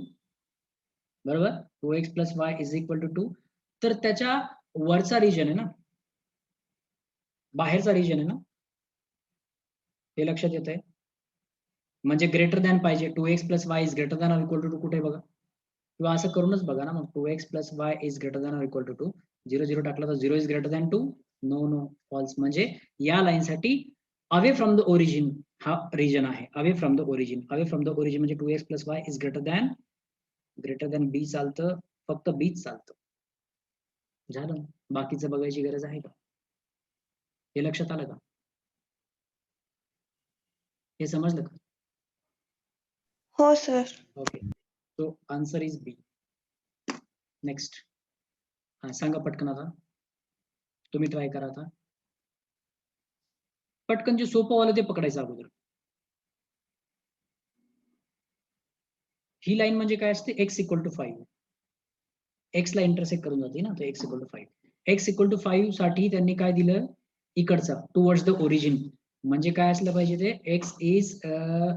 बरोबर. 2x + y is equal to 2 तर त्याच्या वरचा रिजन आहे ना बाहेरचा रिजन आहे ना हे लक्षात येत आहे. म्हणजे ग्रेटर दॅन पाहिजे 2x + y is greater than or equal to 2 कुठे बघा किंवा असं करूनच बघा ना मग 2x + y is greater than or equal to 2 0 0 टाकला तर 0 is greater than 2 no no false म्हणजे या लाईन साठी अवे फ्रॉम द ओरिजिन हा रिजन आहे. Away from the origin. Away from the origin म्हणजे 2x + y is greater than बी चालतं फक्त बीच चालतं. झालं बाकीचं बघायची गरज आहे का? हे लक्षात आलं का? हे समजलं का? हो sir. Okay so answer is B. Next. हा सांगा पटकन आता तुम्ही ट्राय करा आता पटकन जे सोपं वालं ते पकडायचं अगोदर. ही लाईन म्हणजे काय असते x = 5 x ला इंटरसेक्ट करून जाते ना तर x = 5. x = 5 साठी त्यांनी काय दिलं इकडचा टुवर्ड्स द ओरिजिन म्हणजे काय असलं पाहिजे ते x इज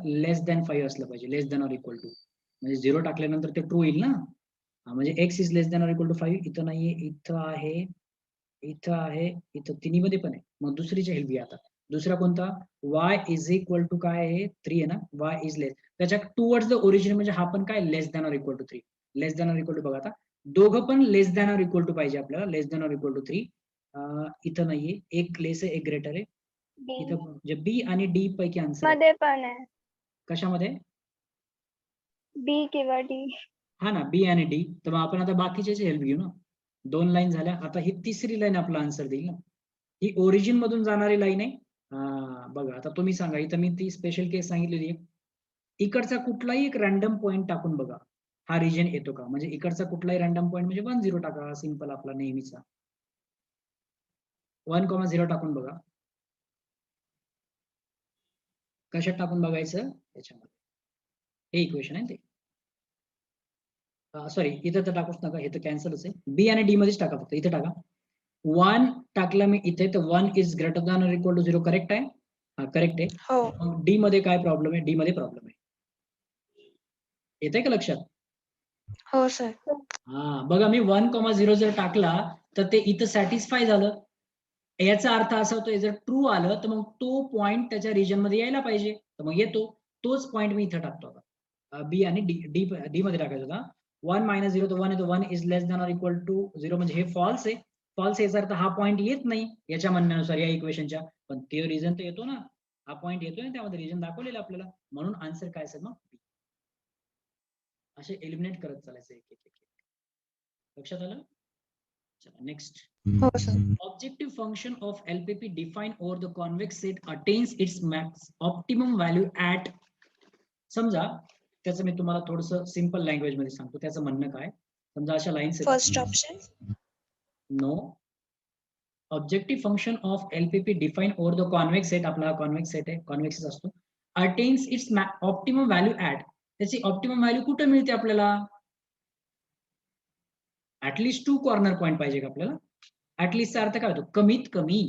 लेस दॅन 5 असलं पाहिजे. Less than or equal to म्हणजे 0 टाकल्यानंतर ते ट्रू येईल ना. म्हणजे x is less than or equal to 5 इथं नाहीये इथं आहे इथं आहे इथं तिन्हीमध्ये पण आहे. मग दुसरीची हेल्प घ्या आता. दुसरा कोणता y इज इक्वल टू काय आहे 3 आहे ना. y इज लेस त्याच्या टुवर्ड्स द ओरिजिन म्हणजे हा पण काय less than or equal to 3 less than or equal to बघा आता दोघं पण less than or equal to पाहिजे आपल्याला, less than or equal to 3. इथं नाहीये, एक लेस आहे एक ग्रेटर आहे. D इथं म्हणजे बी आणि डी पैकी आन्सर आहे. मध्ये पण आहे कशामध्ये? B किंवा D. हा ना, बी आणि डी. तर मग आपण आता बाकीचे हेल्प घेऊ ना. 2 लाईन झाल्या, आता ही तिसरी लाईन आपला आन्सर देईल ना. ही ओरिजिन मधून जाणारी लाईन आहे. बघा आता तुम्ही सांगा, इथं मी ती स्पेशल केस सांगितलेली आहे. इकडचा कुठलाही एक रॅन्डम पॉईंट टाकून बघा हा रिजन येतो का. म्हणजे इकडचा कुठलाही रॅन्डम पॉईंट म्हणजे 1 0 टाका, सिंपल आपला नेहमीचा 1,0 टाकून बघा. कशात टाकून बघायचं त्याच्यामध्ये, हे इक्वेशन आहे ते. सॉरी इथं तर टाकूच नका, हे तर कॅन्सलच आहे. बी आणि डी मध्येच टाका, फक्त इथे टाका. 1 टाकला मी इथे, तर 1 is greater than or equal to 0. Correct आहे? हा करेक्ट आहे. हो. मग डी मध्ये काय प्रॉब्लेम आहे? डी मध्ये प्रॉब्लेम आहे. येतंय का लक्षात? हो सर. हा बघा, मी 1,0 जर टाकला तर ते इथं सॅटिस्फाय झालं. याचा अर्थ असा होतो, जर ट्रू आलं तर मग तो पॉइंट त्याच्या रिजन मध्ये यायला पाहिजे, तर मग येतो. तोच पॉइंट मी इथं टाकतो आता. बी आणि डी मध्ये टाकायचं होता. 1 - 0 तर 1 येतो. 1 is less than or equal to 0 म्हणजे हे फॉल्स आहे. फॉल्स याचा अर्थ हा पॉइंट येत नाही याच्या म्हणण्यानुसार या इक्वेशनच्या, पण ते रिजन तर येतो ना. हा पॉइंट येतोय ना, त्यामध्ये रिजन दाखवलेलं आपल्याला, म्हणून आन्सर काय असेल मग बी. असे एलिमिनेट करत चालायचं एक एक एक. लक्षात आलं? चला नेक्स्ट. हो sir. Objective function of LPP defined over the convex set attains its max optimum value at. समजा त्याचं मी तुम्हाला थोडस सिंपल लँग्वेज मध्ये सांगतो, त्याचं म्हणणं काय. समजा अशा lines first option. No. Objective function of LPP define over the convex set, आपला कॉन्वेक्स सेट आहे, कॉन्वेक्स असतो. Attains its optimum value at. त्याची ऑप्टिमम व्हॅल्यू कुठे मिळते आपल्याला? ऍटलिस्ट 2 कॉर्नर पॉईंट पाहिजे का आपल्याला? ऍटलिस्टचा अर्थ काय होतो? कमीत कमी.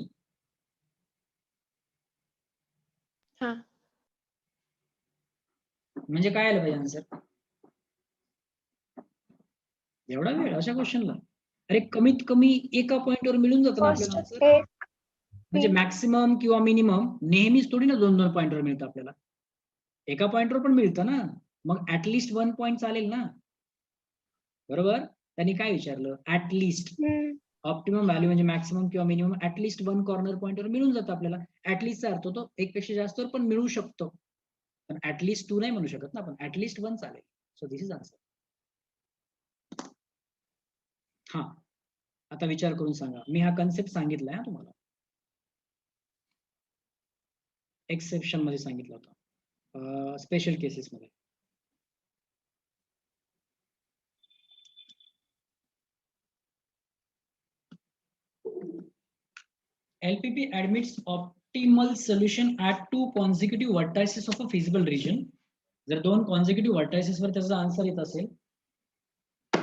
हा. म्हणजे काय आलं पाहिजे आन्सर? एवढा वेळ अशा क्वेश्चनला? अरे कमीत कमी एका पॉइंटवर मिळून जातं ना आपल्याला फर्स्ट आन्सर. एक म्हणजे मॅक्सिमम किंवा मिनिमम नेहमीच थोडी ना 2-2 पॉइंटवर मिळतं आपल्याला. एका पॉइंटवर पण मिळतं ना. मग ऍटलिस्ट 1 पॉइंट चालेल ना. बरोबर? त्यांनी काय विचारलं? ऍटलिस्ट. ऑप्टिमम व्हॅल्यू म्हणजे मॅक्सिमम किंवा मिनिमम ऍटलिस्ट 1 कॉर्नर पॉइंटवर मिळून जातं आपल्याला. ऍटलिस्टचा अर्थ होतो एक पेक्षा जास्तवर पण मिळू शकतो. पण ऍटलिस्ट 2 नाही म्हणू शकत ना आपण. ऍटलिस्ट 1 चालेल. So this is answer. हा आता विचार करून सांगा. मी हा कन्सेप्ट सांगितलाय हा तुम्हाला, एक्सेप्शन मध्ये सांगितलं होतं, स्पेशल केसेस मध्ये. LPP admits optimal solution at 2 consecutive vertices of a feasible region. जर 2 consecutive vertices वर त्याचा आन्सर येत असेल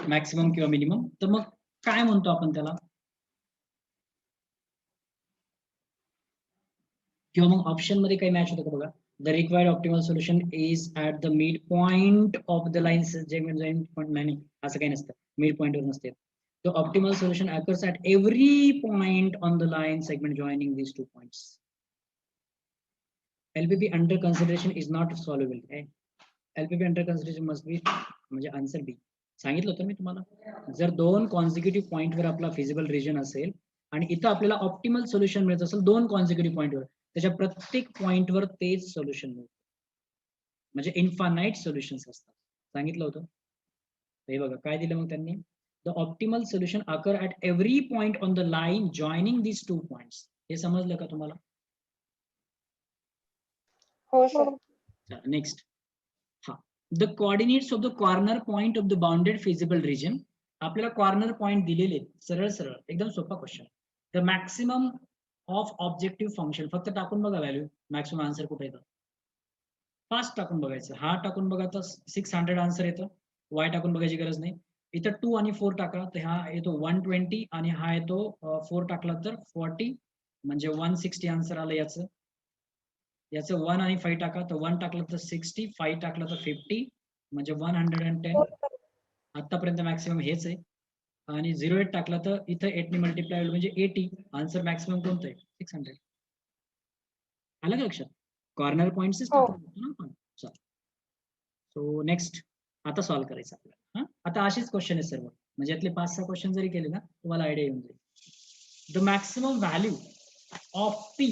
मॅक्सिमम किंवा मिनिमम, तर मग काय म्हणतो आपण त्याला? किंवा मग ऑप्शन मध्ये काही मॅच होतं का बघा. The required optimal solution is at the mid point of the lines. जे नाही असं काही नसतं, मिड पॉइंटवर नसते. The optimal solution occurs at every point on the line segment joining these 2 points. LPP under consideration is not solvable. LPP under consideration must be म्हणजे answer बी. सांगितलं होतं मी तुम्हाला, जर 2 कॉन्झिक्युटिव्ह पॉइंटवर आपला फिजिबल रिजन असेल आणि इथं आपल्याला ऑप्टिमल सोल्युशन मिळत असेल 2 कॉन्झिक्युटिव्ह पॉइंटवर, त्याच्या प्रत्येक पॉइंटवर तेच सोल्युशन मिळतं. म्हणजे इन्फानाइट सोल्युशन्स असतात. सांगितलं होतं. हे बघा काय दिलं मग त्यांनी. The optimal solution occur at every point on the line joining these 2 points. हे समजलं का तुम्हाला? हो सर. नेक्स्ट. हा, the coordinates of the corner point of the bounded feasible region. आपल्याला कॉर्नर पॉइंट दिलेले, सरळ सरळ एकदम सोपा question. The maximum of objective function. फक्त टाकून बघा व्हॅल्यू, मॅक्सिमम आन्सर कुठे येतं. फास्ट टाकून बघायचं. हा टाकून बघा तर 600 आन्सर येतं. वाय टाकून बघायची गरज नाही. इथं 2 आणि 4 टाका तर हा येतो 120 आणि हा येतो 4 टाकला तर 40 म्हणजे 160 आन्सर आलं याचं. याचं 1 आणि 5 टाका तर 1 टाकलं तर 60, 5 टाकलं तर 50 म्हणजे 110. आतापर्यंत मॅक्सिमम हेच आहे. आणि 08 टाकला तर इथं 8 ने मल्टिप्लाय होईल म्हणजे 80. आन्सर मॅक्सिमम कोणतं आहे? 600. आलं का लक्षात? कॉर्नर पॉइंट्सच टाकून ना आपण. सो नेक्स्ट आता सॉल्व्ह करायचं आपल्याला. आता असेच क्वेश्चन आहे सर्व, म्हणजे यातले 5-6 क्वेश्चन जरी केले ना तुम्हाला आयडिया येऊन जाईल. The maximum value of P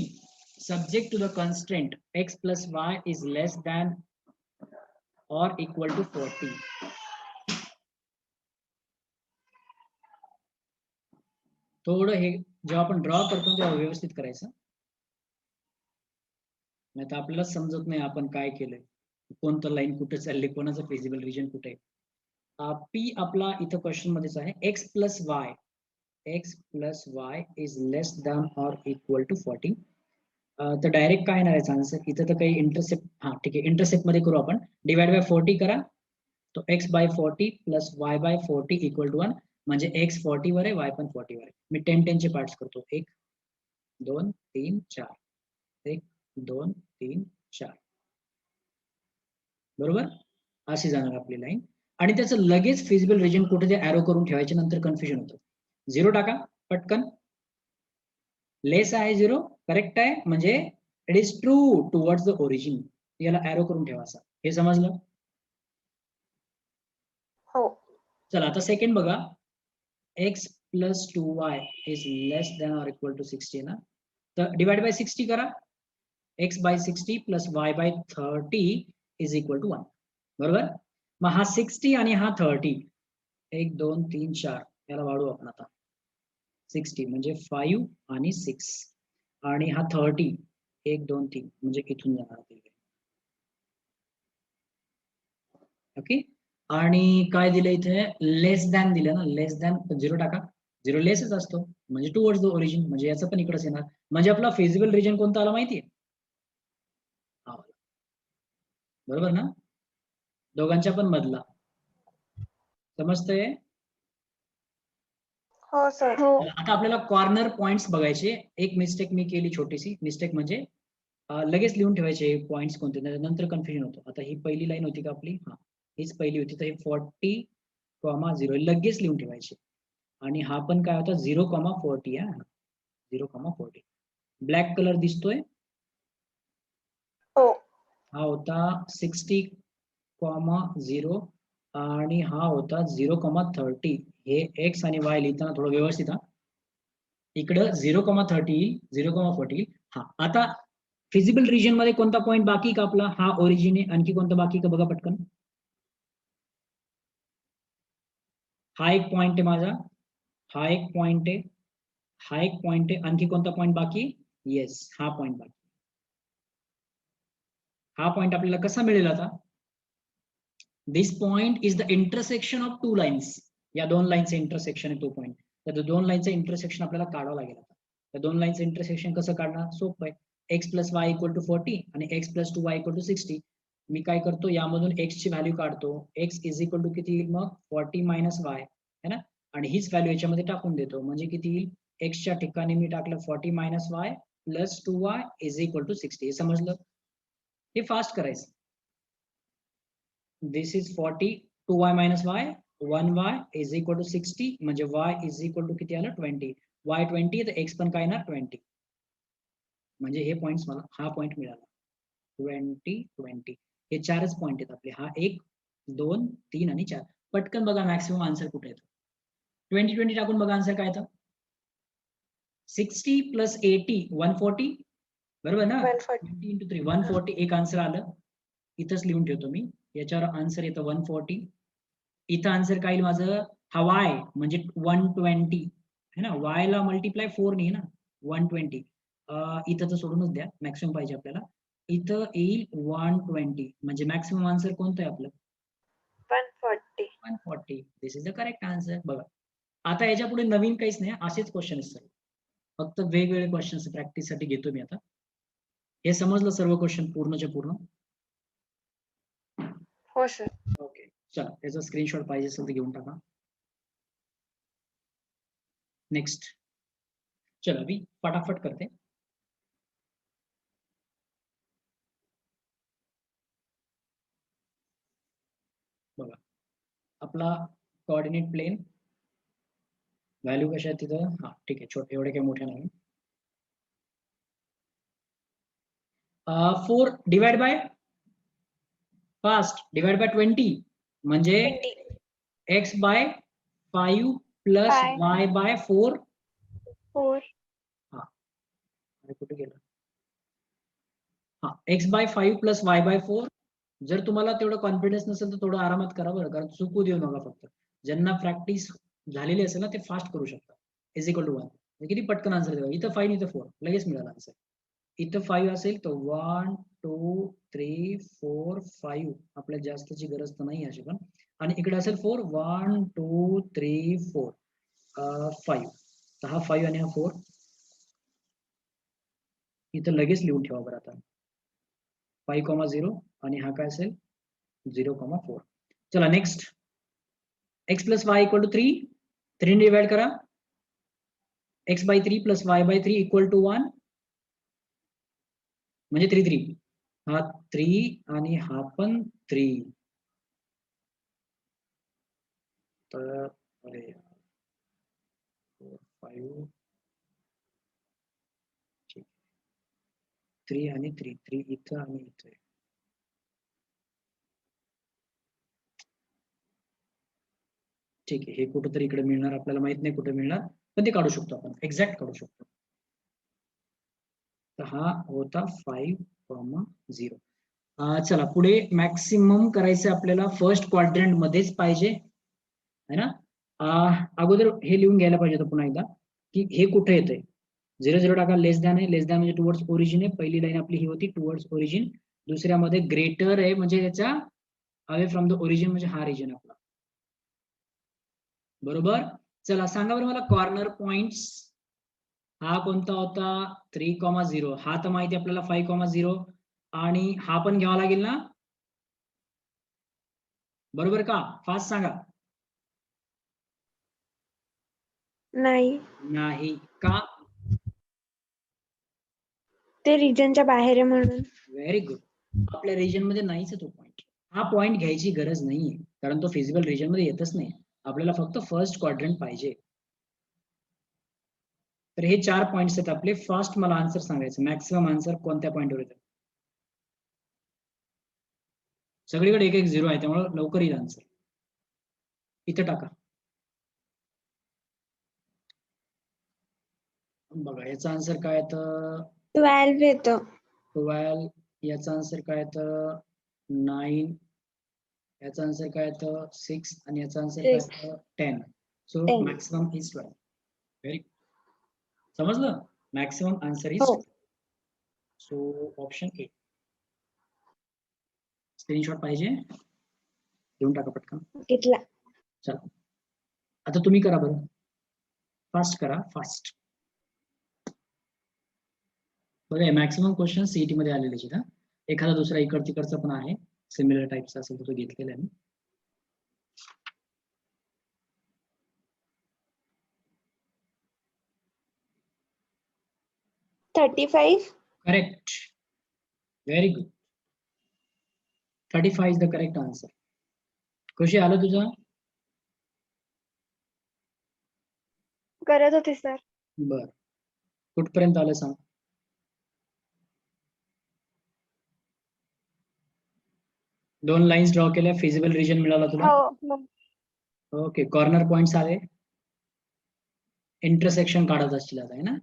subject to the constraint x plus y is less than or equal to 40. थोडं हे जेव्हा आपण ड्रॉ करतो तेव्हा व्यवस्थित करायचं, नाही तर आपल्याला समजत नाही आपण काय केलंय, कोणतं लाईन कुठे चालली, कोणाचं फिजिबल रिजन कुठे आहे. पी आपला इथं क्वेश्चन मध्येच आहे, x plus y is less than or equal to 40. तर डायरेक्ट काय येणार आन्सर, इथं तर काही इंटरसेप्ट, हा ठीक आहे इंटरसेप्ट मध्ये करू आपण, डिवाइड बाय 40 करा, तो x by 40 plus y by 40 equal to 1, म्हणजे x 40 वर आहे, y पण 40 वर आहे. मी 10 चे पार्ट्स करतो, 1 2 3 4, 1 2 3 4, बरोबर. अशी जाणार आपली लाईन, आणि त्याचं लगेच फिजिबल रिजन कुठे ते ऍरो करून ठेवायचे, नंतर कन्फ्युजन होतं. 0 टाका पटकन, लेस आहे 0, करेक्ट आहे, म्हणजे it is true towards the origin, याला ऍरो करून ठेवायचा. हे समजलं? हो. चला आता सेकंड बघा, x plus 2y is less than or equal to 60 ना, तर डिवाइड बाय 60 करा, x by 60 plus y by 30 is equal to 1, बरोबर. मग हा 60 आणि हा 30, 1 2 3 4, याला वाढू आपण आता, 60 म्हणजे 5 आणि 6, आणि हा 30 1 2 3, म्हणजे इथून जाणार. ओके, आणि काय दिलं इथे, लेस दॅन दिलं ना, लेस दॅन 0 टाका, 0 लेसच असतो, म्हणजे टुवर्ड्स द ओरिजिन, म्हणजे याचं पण इकडेच येणार, म्हणजे आपला फिजिबल रिजन कोणता आला माहितीये, बरोबर ना, दोघांच्या पण मधला, समजतंय? हो सर. हो. आता आपल्याला कॉर्नर पॉइंट्स बघायचे. एक मिस्टेक मी केली, छोटीशी मिस्टेक, म्हणजे लगेच लिहून ठेवायचे पॉइंट्स कोणते, नंतर कन्फ्युजन होतो. आता ही पहिली लाईन होती का आपली, हा हीच पहिली होती, तर हे 40,0 लगेच लिहून ठेवायचे, आणि हा पण काय होता 0,40, 0,40. ब्लॅक कलर दिसतोय, हो. हा होता 60,0, आणि हा होता 0,30. हे x आणि y लिहिताना थोडं व्यवस्थित, हा इकडं 0,30 0,40. हा आता फिजिबल रिजन मध्ये कोणता पॉईंट बाकी का आपला, हा ओरिजिन आहे, आणखी कोणता बाकी का बघा पटकन. हा एक पॉइंट आहे माझा, हा एक पॉइंट आहे, हा एक पॉइंट आहे, आणखी कोणता पॉइंट बाकी, येस हा पॉइंट बाकी. हा पॉइंट आपल्याला कसा मिळेल आता, this point is the intersection of 2 lines, या 2 लाईनचं इंटरसेक्शन आहे तो पॉइंट. तर 2 लाईनचं इंटरसेक्शन आपल्याला काढावं लागेल. आता त्या 2 लाईनचं इंटरसेक्शन कसं काढणार, सोपं आहे, x plus y equal to 40 आणि x plus 2y equal to 60. मी काय करतो, यामधून x ची व्हॅल्यू काढतो, x इज इक्वल टू किती येईल मग, 40 मायनस y है ना, आणि हीच व्हॅल्यू याच्यामध्ये टाकून देतो, म्हणजे किती येईल, x च्या ठिकाणी मी टाकलं 40 minus y plus 2y is equal to 60. हे समजलं? हे फास्ट करायचं. This is 40, 2y minus y, 1y is equal to 60, म्हणजे y इज इक्वल टू किती आलं, 20, y 20, तर x पण काय येणार 20, म्हणजे हे पॉइंट्स मला, हा पॉइंट मिळाला 20 20. हे 4च पॉइंट आहेत आपले, हा 1 2 3 आणि 4. पटकन बघा मॅक्सिमम आन्सर कुठे येतो, 20 20 टाकून बघा आन्सर काय येतं, 60 प्लस 80 140, बरोबर ना, 20 into 3 140, एक आन्सर आलं, इथंच लिहून ठेवतो मी, याच्यावर आन्सर येतं 140. इथं आन्सर काय येईल माझं, हा y म्हणजे 120 है ना, y ला मल्टिप्लाय 4 ने ना 120, इथं तर सोडूनच द्या, मॅक्सिमम पाहिजे आपल्याला, इथं येईल 120, म्हणजे मॅक्सिमम आन्सर कोणतं आहे आपलं, 140. दिस इज द करेक्ट आन्सर. बघा आता याच्या पुढे नवीन काहीच नाही, असेच क्वेश्चन असतात, फक्त वेगवेगळे क्वेश्चन प्रॅक्टिस साठी घेतो मी आता. हे समजलं सर्व क्वेश्चन पूर्णच्या पूर्ण? हो सर. ओके, चला त्याचा स्क्रीनशॉट पाहिजे असेल तर घेऊन टाका. नेक्स्ट, चला मी फटाफट करते. बघा आपला कोऑर्डिनेट प्लेन, व्हॅल्यू कशा आहेत तिथं, हा ठीक आहे, छोटे एवढे काही मोठे नाही. 4 divide by fast divide by 20, म्हणजे 20. x by 5 plus Five. y by 4. 4. कुठे गेलं? हा, x by 5 plus y by 4. जर तुम्हाला तेवढं कॉन्फिडन्स नसेल तर थोडं आरामात करा बरं, कारण चुकू देऊ नका. फक्त ज्यांना प्रॅक्टिस झालेली असेल ना ते फास्ट करू शकतात. Is equal to 1. किती पटकन आन्सर देवा. इथं 5 इथं 4 लगेच मिळाला आन्सर. इथं 5 असेल तर 1 2 3 4 5. आपल्याला जास्तची गरज तर नाही अशी पण. आणि इकडे असेल 4 1 2 3 4 5. तर हा 5 आणि हा 4 इथं लगेच लिहून ठेवा बरं आता. 5,0 आणि हा काय असेल 0,4. चला next. x plus y equal to 3. 3 divide करा. x by 3 plus y by 3 equal to 1 म्हणजे 3 3. हा 3 आणि हा पण 3. तर अरे 4 5 3 आणि 3 3 इथं आणि इथं. ठीक आहे, हे कुठेतरी इकडे मिळणार, आपल्याला माहित नाही कुठे मिळणार, पण ते काढू शकतो आपण, एक्झॅक्ट काढू शकतो. तर हा होता 5,0. चला पुढे. मॅक्सिमम करायचं आपल्याला फर्स्ट क्वाड्रंट मध्येच पाहिजे है ना. अगोदर हे लिहून घ्यायला पाहिजे होतं पुन्हा एकदा की हे कुठे येतंय. 0 0 टाका. लेस दॅन आहे. लेस दॅन म्हणजे टुवर्ड्स ओरिजिन आहे. पहिली लाईन आपली ही होती टुवर्ड्स ओरिजिन. दुसऱ्यामध्ये ग्रेटर आहे म्हणजे त्याच्या अवे फ्रॉम द ओरिजिन म्हणजे हा रिजन आपला. बरोबर. चला सांगा बरं मला कॉर्नर पॉइंट्स. हा कोणता होता 3,0. हा तर माहिती आपल्याला 5,0 आणि हा पण घ्यावा लागेल ना. बरोबर का. फास्ट सांगा. नाही, नाही का. ते रिजनच्या बाहेर आहे म्हणून. Very good. आपल्या रिजन मध्ये नाहीच तो पॉइंट. हा पॉइंट घ्यायची गरज नाहीये कारण तो फिजिकल रिजन मध्ये येतच नाही. आपल्याला फक्त फर्स्ट क्वाड्रंट पाहिजे. तर हे 4 पॉइंट्स आहेत आपले. फास्ट मला आन्सर सांगायचं. मॅक्सिमम आन्सर कोणत्या पॉइंटवर येतं. सगळीकडे 1 1 0 आहे त्यामुळे लवकर येईल आन्सर. इथं टाका. बघा याचा आन्सर काय येतं 12 येतं. 12. याचा आन्सर काय येतं 9. याचा आन्सर काय येतं 6 आणि याचा आन्सर काय येतं 10. सो 10. Maximum is 12. व्हेरी समजलं. Maximum answer is. हो. So option A. स्क्रीनशॉट पाहिजे घेऊन टाका पटकन. घेतला. चला आता तुम्ही करा बरं. फास्ट करा. फास्ट. बघा मॅक्सिमम क्वेश्चन सीईटी मध्ये आलेले आहेत. एखादा दुसरा इकड तिकडचा पण आहे सिमिलर टाईपचा असेल तर तो घेतलेला आहे. 35. Correct. Very good. 35 is the correct answer. कशी आलं तुझं. करत होते सर. बर कुठपर्यंत आलं सांग. दोन लाईन्स ड्रॉ केल्या. फिजिबल रिजन मिळाला तुला. हो. ओके. कॉर्नर पॉइंट्स आले. इंटरसेक्शन काढत असतील आता है ना.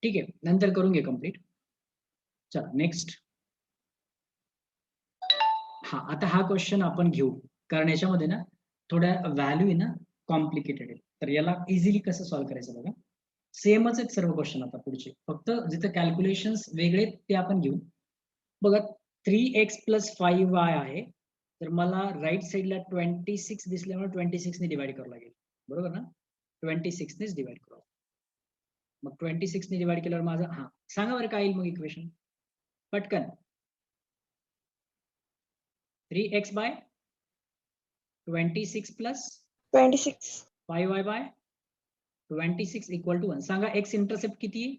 ठीक आहे नंतर करून घे कम्प्लीट. चला नेक्स्ट. हा आता हा क्वेश्चन आपण घेऊ कारण याच्यामध्ये ना थोड्या व्हॅल्यू आहे ना कॉम्प्लिकेटेड आहे. तर याला इझिली कसं सॉल्व्ह करायचं बघा. सेमच आहेत सर्व क्वेश्चन आता पुढचे. फक्त जिथे कॅल्क्युलेशन्स वेगळे ते आपण घेऊ. बघा 3x प्लस 5y आहे. तर मला राईट साईडला 26 दिसल्यामुळे 26 ने डिवाइड करावं लागेल. बरोबर ना. 26 नेच डिवाइड करावं. मग 26 ने डिवाइड केल्यावर माझा हा सांगा बरं काय येईल मग इक्वेशन पटकन. 3x by 26 plus 26. 5y by 26 equal to 1. सांगा x इंटरसेप्ट किती आहे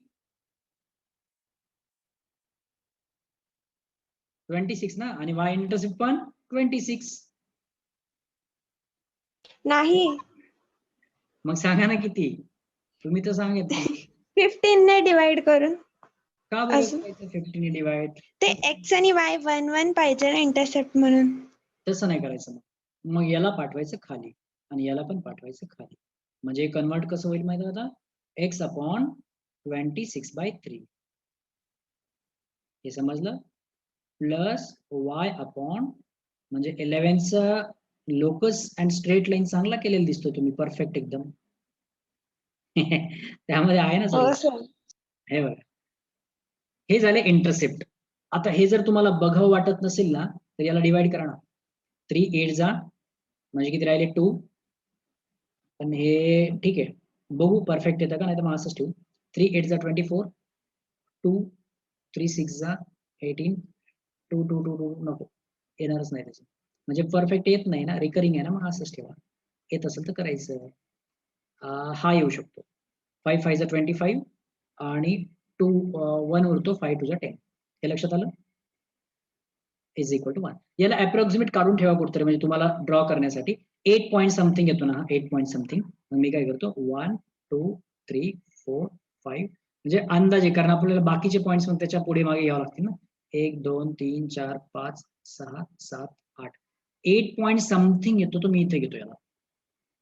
26 ना आणि y इंटरसेप्ट पण 26. नाही. मग सांगा ना किती. तुम्ही तर सांगितलं 15 ने डिवाइड करून. का बरं अजून? करायचं 15 ने डिवाइड. ते x आणि y 1 1 पाहिजे ना इंटरसेप्ट म्हणून. तसं नाही करायचं. मग याला पाठवायचं खाली आणि याला पण पाठवायचं खाली. म्हणजे कन्वर्ट कसं होईल माहिती आहे आता, x अपॉन 26/3 हे समजलं, प्लस y अपॉन म्हणजे 11चा लोकस अँड स्ट्रेट लाईन चांगला केलेला दिसतो तुम्ही, परफेक्ट एकदम. त्यामध्ये आहे ना हो सगळं. सर. हे बघा, हे झाले इंटरसेप्ट. आता हे जर तुम्हाला बघावं वाटत नसेल ना, तर याला डिवाइड करा ना. 3 8 जा म्हणजे किती राहिले 2. पण हे ठीक आहे, बघू परफेक्ट येतं का, नाही तर मग असंच ठेवू. 3 8 जा 24, 2 3 6 जा 18, 2 2 2 2 नको, येणारच नाही त्याचं. म्हणजे परफेक्ट येत नाही ना, रिकरिंग आहे ना, मग असंच ठेवा. येत असेल तर करायचं. हा येऊ शकतो. 5 5 जा 25 आणि 2 1 उरतो, 5 2 जा 10. हे लक्षात आलं? Is equal to 1. याला अप्रॉक्सिमेट काढून ठेवा कुठतरी, म्हणजे तुम्हाला ड्रॉ करण्यासाठी. 8 पॉईंट समथिंग येतो ना, 8 पॉईंट समथिंग. मग मी काय करतो, 1 2 3 4 5 म्हणजे अंदाजे, कारण आपल्याला बाकीचे पॉईंट्स मग त्याच्या पुढे मागे घ्यावं लागतील ना. 1 2 3 4 5 6 7 8 8 पॉईंट समथिंग येतो, तो मी इथे घेतो याला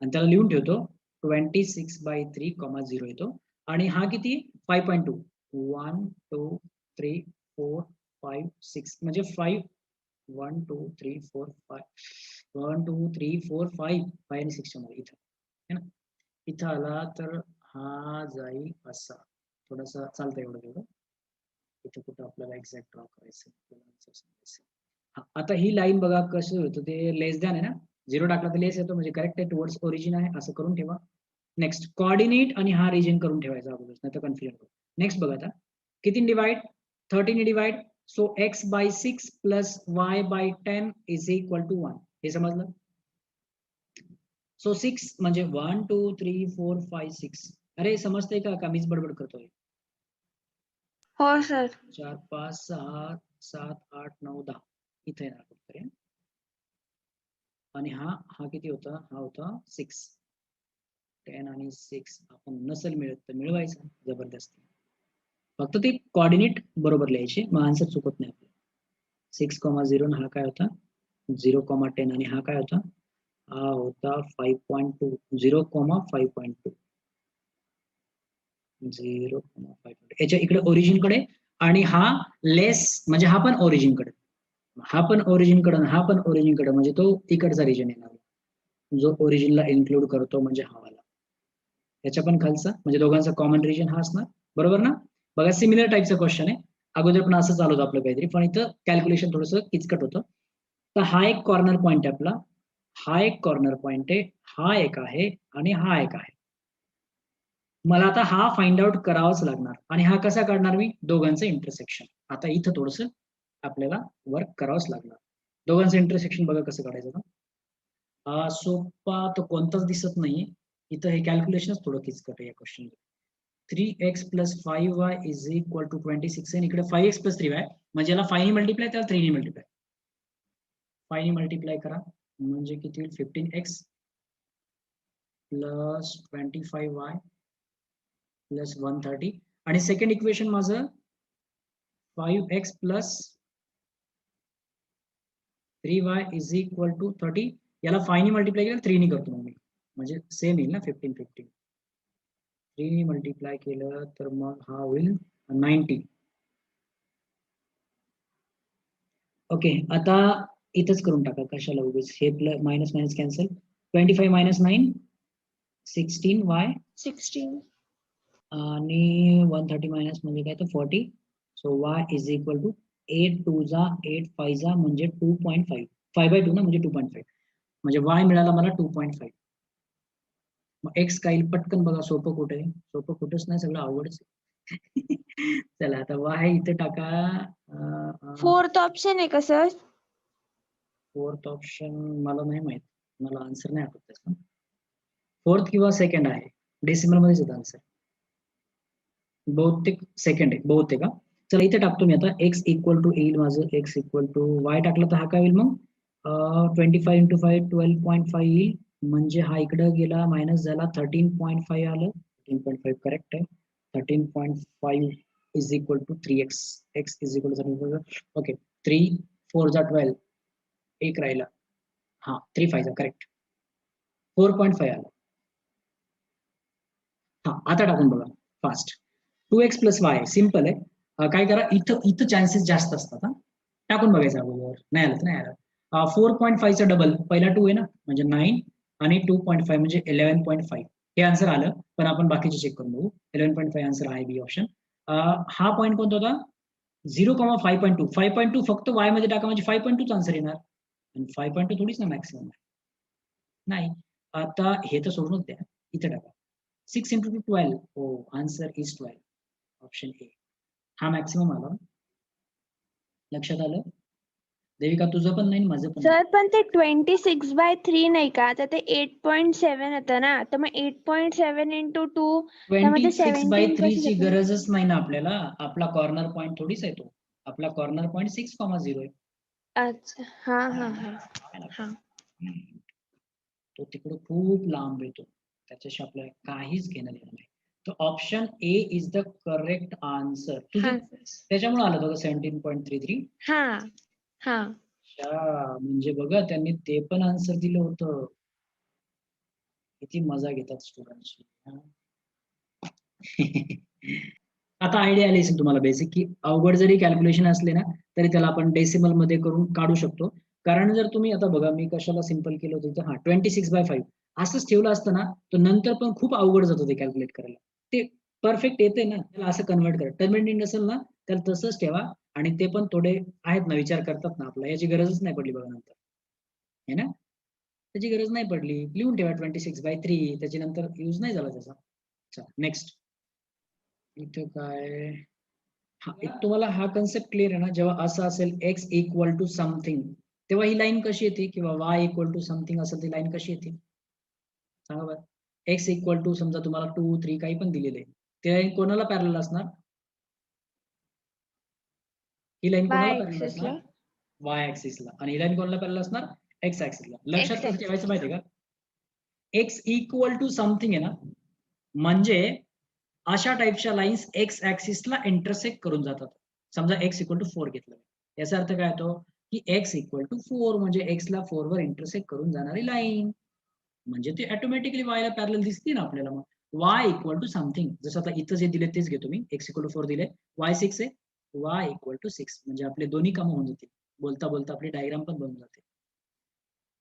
आणि त्याला लिहून ठेवतो 26/3, 0 येतो. आणि हा किती 5.2, 1 2 3 4 5 6 म्हणजे 5 1 2 3 4 5 1 2 3 4 5 5 आणि 6 मध्ये इथं है ना. इथं आला तर हा जाईल असा, थोडासा चालतं एवढं तेवढं. इथं कुठं आपल्याला एक्झॅक्ट ड्रॉ करायचं. आता ही लाईन बघा कसं होतं, ते लेस दॅन आहे ना, 0 टाकला तर लेस येतो, म्हणजे करेक्ट आहे, टुवर्ड्स ओरिजिन आहे, असं करून ठेवा. नेक्स्ट कोऑर्डिनेट आणि हा रिजन करून ठेवायचा अगोदर, नाही तर कन्फ्युजन होतो. नेक्स्ट बघा आता, किती divide 13 divide, so x/6 plus y/10 is equal to 1. हे समजलं? सो 6 म्हणजे 1 2 3 4 5 6. अरे समजतंय का मीच बडबड करतोय? हो सर. 4 5 6 7 8 9 10 इथे येणार कुठतरी. आणि हा हा किती होता, हा होता 6. 10 आणि 6 आपण नसेल मिळत तर मिळवायचं जबरदस्ती. फक्त ते कोऑर्डिनेट बरोबर लिहायचे, मग आन्सर चुकत नाही आपलं. 6,0 हा काय होता 0,10 आणि हा काय होता, हा होता 5.2, 0,5.2, 0,5. याच्या इकडे ओरिजिन कडे, आणि हा लेस म्हणजे हा पण ओरिजिन कडे, हा पण ओरिजिन कडे, हा पण ओरिजिन कडे, म्हणजे तो इकडचा रिजन येणार जो ओरिजिनला इन्क्लूड करतो, म्हणजे हा वाला. याच्या पण खालचा म्हणजे दोघांचा कॉमन रिजन हा असणार, बरोबर ना. बघा सिमिलर टाईपचा क्वेश्चन आहे, अगोदर पण असं चालू होतं आपलं काहीतरी, पण इथं कॅल्क्युलेशन थोडंसं किचकट होतं. तर हा एक कॉर्नर पॉईंट आहे आपला, हा एक कॉर्नर पॉईंट आहे, हा एक आहे आणि हा एक आहे. मला आता हा फाइंड आउट करावाच लागणार, आणि हा कसा काढणार मी, दोघांचं इंटरसेक्शन. आता इथं थोडंसं आपल्याला वर्क करावंच लागणार. दोघांचं इंटरसेक्शन बघा कसं काढायचं. सोपा तो कोणताच दिसत नाहीये इथं, हे कॅल्क्युलेशनच थोडं किचकट आहे या क्वेश्चन. 3x + 5y = 26 आहे, इकडे 5x + 3y, म्हणजे याला 5 ने मल्टिप्लाय, त्याला 3 ने मल्टिप्लाय. 5 ने मल्टिप्लाय करा म्हणजे किती होईल, 15x + 25y + 130. आणि सेकंड इक्वेशन माझं 5x + 3y = 30. याला 5 ने मल्टिप्लाय केलं 3 ने करतो मग मी, म्हणजे सेम येईल ना 15 15. 3 ने मल्टिप्लाय केलं तर मग हा होईल 90. ओके, आता इथंच करून टाका, कशाला उगीच हे मायनस मायनस कॅन्सल. 25 - 9 16y 16. आणि 130 मायनस म्हणजे काय तर 40. सो y = 8 2 जा 8 5 जा म्हणजे 2.5, 5/2 ना, म्हणजे 2.5, म्हणजे y मिळाला मला 2.5. मग x काय पटकन बघा, सोपं कुठे आहे, सोपं कुठंच नाही, सगळं अवघडच. चला आता y इथं टाका. फोर्थ ऑप्शन आहे का सर? फोर्थ ऑप्शन मला नाही माहित, मला आन्सर नाही आठवत त्याचा. फोर्थ किंवा सेकंड आहे, डेसिमल मध्येच येतं आन्सर. बहुतेक सेकंड आहे, बहुतेक. का चला इथे टाकतो मी आता, x = येईल माझं, x = y टाकलं तर हा काय होईल मग 25 × 5 12.5 येईल, म्हणजे हा इकडं गेला मायनस झाला 13.5 आलं. 13.5 करेक्ट आहे. 13.5 = 3x, x = 13. ओके, 3 4 जा 12, एक राहिला हा 3 5 करेक्ट 4.5 आलं. हा आता टाकून बघा fast. 2x plus y simple आहे. काय करा इथं चान्सेस जास्त असतात. हा टाकून बघायचं अगोदर. नाही आलं तर नाही आलं. 4.5चा डबल पहिला 2 आहे ना म्हणजे 9 आणि 2.5 म्हणजे 11.5 हे आन्सर आलं. पण आपण बाकीचे चेक करून बघू. 11.5 आन्सर आहे बी ऑप्शन. हा पॉईंट कोणता होता 0,5.2 5.2 फक्त वाय मध्ये टाका म्हणजे 5.2 आन्सर येणार आणि 5.2 थोडीच ना मॅक्सिमम नाही. आता हे तर सोडूनच द्या इथे टाका 6 into 2 12 हो आन्सर इज 12 ऑप्शन ए हा मॅक्सिमम आला. लक्षात आलं देविका तुझं पण नाही माझं पण सर पण ते 26/3 नाही का तर ते 8.7 होतं ना तर मग 8.7 into 2 त्यामध्ये 17 26/3 कसं ची शकणार? गरजच नाही ना आपल्याला. आपला कॉर्नर पॉईंट थोडीच आहे तो. आपला कॉर्नर पॉईंट 6,0 आहे. अच्छा हा हा हा हा तो तिकडे खूप लांब येतो त्याच्याशी आपल्याला काहीच घेणं देणं नाही. तर option A is the correct answer. तुझं हा त्याच्यामुळे आलं बघा 17.33. हा हा अच्छा म्हणजे बघा त्यांनी ते पण आन्सर दिलं होतं. किती मजा घेतात स्टुडंटची. आता आयडिया आली असेल तुम्हाला बेसिक की अवघड जरी कॅल्क्युलेशन असले ना तरी त्याला आपण डेसिमल मध्ये करून काढू शकतो. कारण जर तुम्ही आता बघा मी कशाला सिम्पल केलं होतं तर हा 26/5 असंच ठेवलं असतं ना तर नंतर पण खूप अवघड जातं ते कॅल्क्युलेट करायला. ते परफेक्ट येते ना त्याला असं कन्वर्ट करा. टर्मिनेटिंग असेल ना त्याला तसंच ठेवा आणि ते पण थोडे आहेत ना विचार करतात ना आपला याची गरजच नाही पडली बघा नंतर है ना त्याची गरज नाही पडली. लिहून ठेवा 26/3 त्याच्यानंतर यूज नाही झाला त्याचा. नेक्स्ट इथे काय हा एक तुम्हाला हा कन्सेप्ट क्लिअर आहे ना जेव्हा असं असेल x इक्वल टू समथिंग तेव्हा ही लाईन कशी येते किंवा y इक्वल टू समथिंग असेल ती लाईन कशी येते सांगा बरं. x इक्वल टू समजा तुम्हाला 2 3 काही पण दिलेले ते लाईन कोणाला पॅरलल असणार ही लाईन कोणाला y पॅरलल axis असणार ला y ऍक्सिसला आणि ही लाईन कोणाला पॅरलल असणार x ऍक्सिसला. लक्षात x कसं axis ठेवायचं माहितीये का x इक्वल टू समथिंग आहे ना म्हणजे अशा टाईपच्या लाईन्स एक्स ऍक्सिसला इंटरसेक्ट करून जातात. समजा x इक्वल टू 4 घेतलं याचा अर्थ काय होतो की x इक्वल टू 4 म्हणजे x ला 4 वर इंटरसेक्ट करून जाणारी लाईन म्हणजे ती ऑटोमॅटिकली y ला पॅरलल दिसते ना आपल्याला. मग y इक्वल टू समथिंग जसं आता इथं जे दिले तेच घेतो मी x इक्वल टू 4 दिले y 6 आहे y इक्वल टू 6 म्हणजे आपले दोन्ही कामं होऊन जातील. बोलता बोलता आपली डायग्राम पण बनून जाते.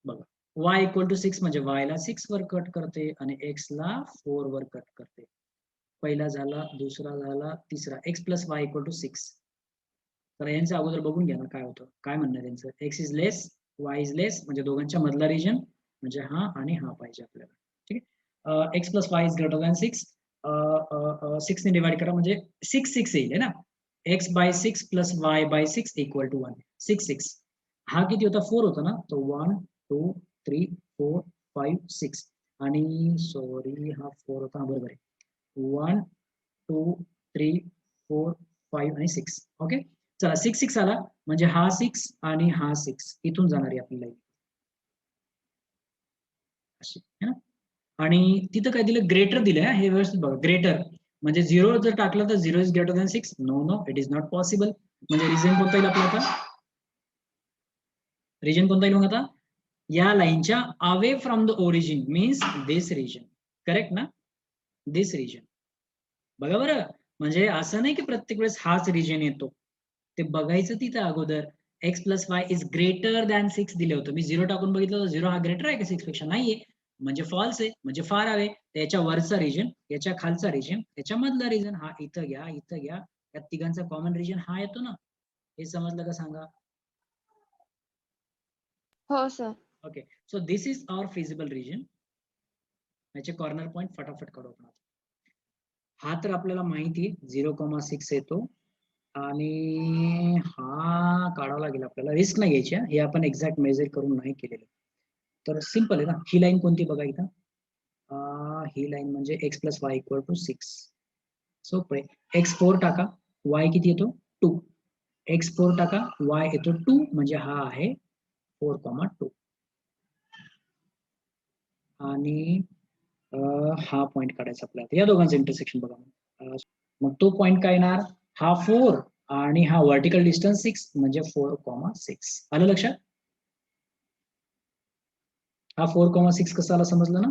बघा y इक्वल टू 6 म्हणजे y ला 6 वर कट करते आणि x ला 4 वर कट करते. पहिला झाला दुसरा झाला तिसरा x plus y equal to 6. तर यांचं अगोदर बघून घ्या ना काय होतं काय म्हणणं त्यांचं x is less y is less म्हणजे दोघांच्या मधला रिजन म्हणजे हा आणि हा पाहिजे आपल्याला. ठीक आहे x plus y is greater than 6 6 ने डिवाइड करा म्हणजे 6 6 येईल है ना x by 6 plus y by 6 equal to 1 6 6 हा किती होता 4 होता ना तो 1 2 3 4 5 6 आणि सॉरी हा 4 होता बरोबर आहे 1 2 3 4 5 आणि 6 ओके चला 6 6 आला म्हणजे हा 6 आणि हा 6 इथून जाणारी आपली लाईन अशी है ना. आणि तिथं काय दिलं ग्रेटर दिलंय हे व्यवस्थित बघा ग्रेटर म्हणजे 0 जर टाकलं तर 0 is greater than 6 no no it is not possible. म्हणजे रिझन कोणता येईल आपला आता रिजन कोणता येईल मग आता या लाईनच्या away from the origin means this region correct ना दिस रिजन. बघा बरं म्हणजे असं नाही की प्रत्येक वेळेस हाच रिजन येतो ते बघायचं तिथं अगोदर x plus y is greater than 6 दिलं होतं मी 0 टाकून बघितलं तर 0 हा ग्रेटर आहे का 6 पेक्षा नाहीये म्हणजे फॉल्स आहे म्हणजे फार हवे त्याच्या वरचा रिजन याच्या खालचा रिजन याच्या मधला रिजन हा इथं घ्या या तिघांचा कॉमन रिजन हा येतो ना हे समजलं का सांगा. हो sir. Okay so this is our feasible region. याचे कॉर्नर पॉईंट फटाफट काढू आपण. हा तर आपल्याला माहिती 0,6 येतो आणि हा काढावा लागेल आपल्याला रिस्क नाही घ्यायची हे आपण एक्झॅक्ट मेजर करून नाही केलेलं. तर सिंपल आहे ना ही लाईन कोणती बघा इथं ही लाईन म्हणजे x plus y equal to 6 सोपं आहे x 4 टाका y किती येतो 2 x 4 टाका y येतो 2 म्हणजे हा आहे 4,2 आणि हा पॉईंट काढायचा आपल्याला या दोघांचं इंटरसेक्शन बघा मग तो पॉईंट काय येणार हा 4 आणि हा व्हर्टिकल डिस्टन्स 6 म्हणजे 4,6 आलं लक्षात. हा 4,6 कसा आला समजलं ना?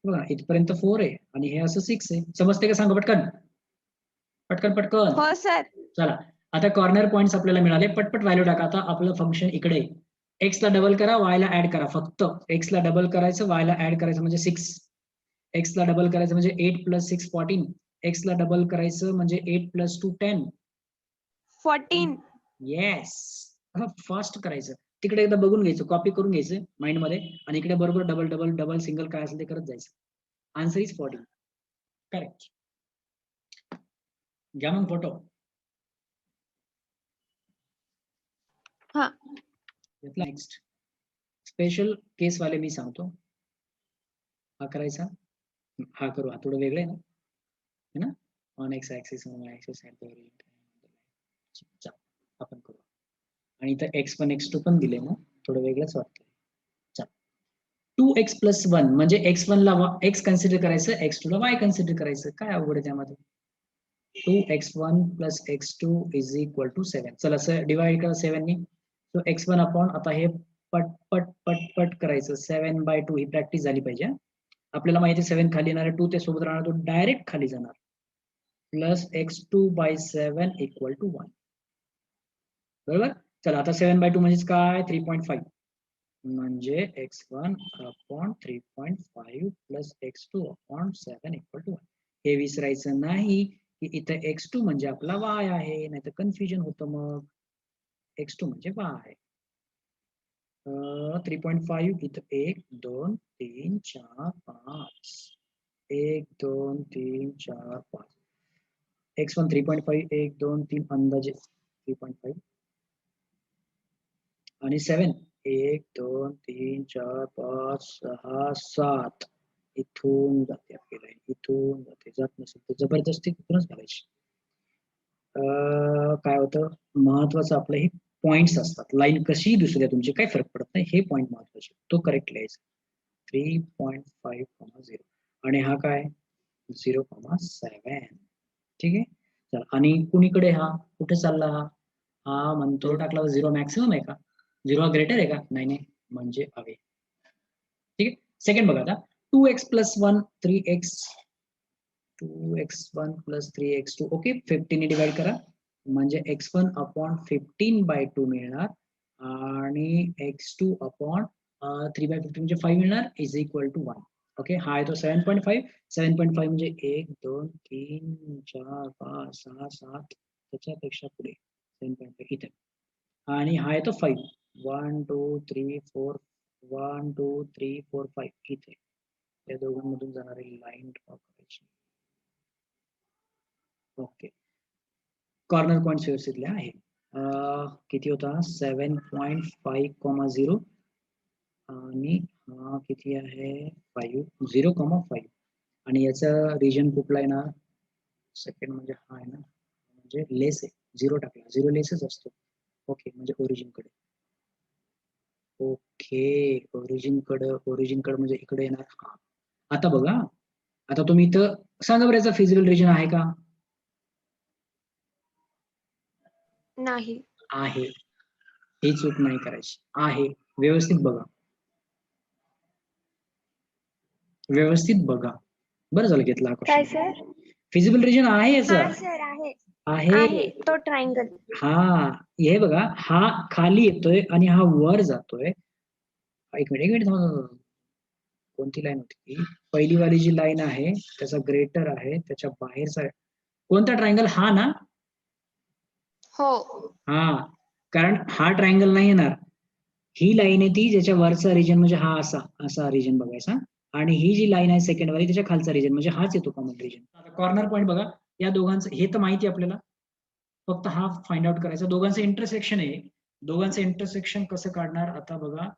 बघा इथपर्यंत 4 आहे आणि हे असं 6 आहे. समजते का सांगा पटकन पटकन पटकन. हो सर. चला आता कॉर्नर पॉइंट्स आपल्याला मिळाले. पटपट व्हॅल्यू टाका. आता आपलं फंक्शन इकडे एक्स ला डबल करा, वाय ला ऍड करा. फक्त एक्स ला डबल करायचं, वाय ला ऍड करायचं म्हणजे 6. एक्स ला डबल करायचं म्हणजे 8 + 6 14. एक्स ला डबल करायचं म्हणजे 8 + 2 10. 14. येस. फास्ट करायचं. तिकडे एकदा बघून घ्यायचं, कॉपी करून घ्यायचं माइंड मध्ये आणि इकडे बरोबर डबल डबल डबल सिंगल काय असेल ते करत जायचं. Answer is 14. करेक्ट. घ्या मग फोटो. हा. नेक्स्ट स्पेशल केस वाले मी सांगतो. हा करायचा, हा करू. हा थोडं वेगळं आहे ना, है ना? On x axis on Y axis आपण करू. आणि इथं एक्स पण x2 पण दिले ना, थोडं वेगळंच वाटतं. 2x + 1 म्हणजे x1 ला x कन्सिडर करायचं, x2 ला y कन्सिडर करायचं. काय अवघड आहे त्यामध्ये? 2x1 + x2 = 7. चला असं डिवाइड करा 7 नी. सो x1 अपॉन, आता हे पट पट पट पट करायचं. 7/2 ही प्रॅक्टिस झाली पाहिजे. आपल्याला माहिती आहे 7 खाली येणार, 2 ते सोबत राहणार, तो डायरेक्ट खाली जाणार. Plus x2/7 = 1. बरोबर. चला आता 7/2 म्हणजे काय? 3.5 म्हणजे x1 upon 3.5 plus x2 upon 7 = 1. हे विसरायचं नाही की इथं x2 म्हणजे आपला y आहे, नाही तर कन्फ्युजन होतं. मग x2 म्हणजे y आहे. 3.5 इथं 1 2 3 4 5 1 2 3 4 5. x1 3.5 1 2 3 अंदाजे 3.5 आणि 7 1 2 3 4 5 6 7 इथून जाते आपली लाईन, इथून जाते. जात नसेल तर जबरदस्ती इथूनच घालायची. काय होतं महत्वाचं आपलं हे पॉइंट्स असतात. लाईन कशी दुसऱ्या तुमची काही फरक पडत नाही, हे पॉइंट महत्वाचे, तो करेक्ट लिहायचा. 3.5,0 आणि हा काय 0,7. ठीक आहे. चला आणि कुणीकडे हा कुठे चालला? हा म्हणतो टाकला 0 मॅक्सिमम आहे का? 0 ग्रेटर आहे का? नाही नाही, म्हणजे हवे. ठीक आहे. सेकंड बघा आता 2x + 1 3x 2x1 + 3x2. Okay 15 ने डिवाइड करा म्हणजे x1 अपॉन 15/2 मिळणार आणि x2 अपॉन 3/15 म्हणजे 5 मिळणार = 1. ओके. हा आहे तो 7.5. 7.5 म्हणजे 1 2 3 4 5 6 7 त्याच्यापेक्षा पुढे 7.5 इथे आणि हा आहे तो 5 1 2 3 4 1 2 3 4 5 इथे. या दोघांमधून जाणारी लाईन ड्रॉ करायची. ओके. कॉर्नर पॉइंट व्यवस्थित लिहा आहे. किती होता? 7.5,0 आणि हा किती आहे? 0,5 आणि याचा रिजन कुठला येणार? सेकंड म्हणजे हा आहे ना, म्हणजे लेस आहे. 0 टाकला, 0 लेसच असतो. ओके म्हणजे ओरिजिन कडे. ओके ओरिजिन कडे म्हणजे इकडे येणार. हा आता बघा, आता तुम्ही इथं सांगा बरं याचा फिजिकल रिजन आहे का? नाही. आहे. ही चूक नाही करायची. आहे. व्यवस्थित बघा, व्यवस्थित बघा. बरं झालं घेतला काय क्वेश्चन. सर? फिजिबल रिजन आहे याचा. हा सर आहे. आहे. आहे तो ट्रायंगल. हा हे बघा, हा खाली येतोय आणि हा वर जातोय. एक मिनिट थांबा. कोणती लाईन होती? पहिली वाली जी लाईन आहे त्याचा ग्रेटर आहे, त्याच्या बाहेरचा कोणता ट्रायंगल? हा ना. हो. हा कारण हा ट्रायंगल नाही येणार. ही लाईन आहे ती ज्याच्या वरचा रिजन म्हणजे हा असा असा रिजन बघायचा आणि ही जी लाईन आहे सेकंड वाली त्याच्या खालचा रिजन म्हणजे हाच येतो कॉमन रिजन. आता कॉर्नर पॉईंट बघा, या दोघांचं हे तर माहिती आपल्याला, फक्त हा फाइंड आउट करायचा. दोघांचं इंटरसेक्शन आहे. दोघांचं इंटरसेक्शन कसं काढणार? आता बघा,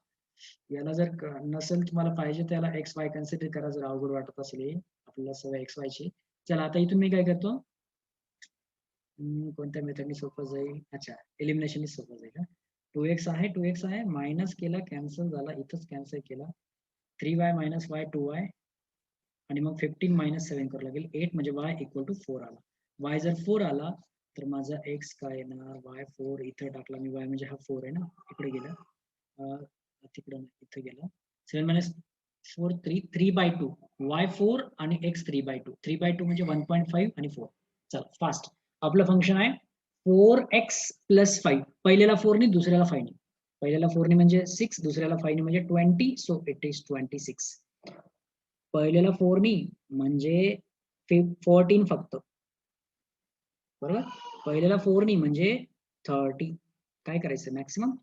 याला जर नसेल तुम्हाला पाहिजे त्याला XY कन्सिडर करा जर अवघड वाटत असेल आपल्याला सवय XY ची. चला आता इथून मी काय करतो, कोणत्या मेथडने सोपं जाईल? अच्छा एलिमिनेशन सोपं जाईल. 2x आहे 2x आहे मायनस केला कॅन्सल झाला, इथंच कॅन्सल केला. 3y - y 2y आणि मग 15 - 7 करावं लागेल. 8 म्हणजे y = 4 आला. y जर 4 आला तर माझा x काय येणार? y 4 इथं टाकला मी, y म्हणजे हा 4 आहे ना, इकडे गेला तिकडं इथं गेला 7 minus 4 3/2 y4 आणि x 3/2 3/2 म्हणजे 1.5 आणि 4. चला फास्ट. आपलं फंक्शन आहे 4x + 5. पहिल्याला 4 ने दुसऱ्याला 5 ने. पहिल्याला 4 ने म्हणजे 6, दुसऱ्याला 5 ने म्हणजे 20, सो इट इज 26. पहिल्याला 4 ने म्हणजे 14 फक्त, बरोबर. पहिल्याला 4 ने म्हणजे 30. काय करायचं मॅक्सिमम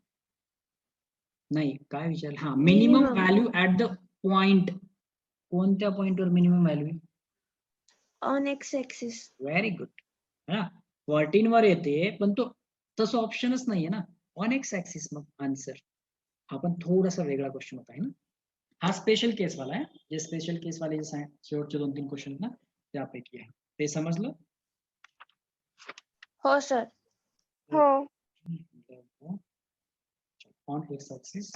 नाही, काय विचार, हा minimum Minimum. Value at the point. कोणत्या पॉइंटवर minimum value? On x axis. Very good. हा 14 वर येते, पण तो तसं ऑप्शनच नाहीये ना, ऑन एक्स ऍक्सिस. मग आन्सर हा पण थोडासा वेगळा क्वेश्चन होता आहे ना. हा स्पेशल केस वाला आहे. जे स्पेशल केस वाले जे शेवटचे 2-3 क्वेश्चन ना त्यापैकी आहे. ते समजलं? हो सर. हो. On x axis.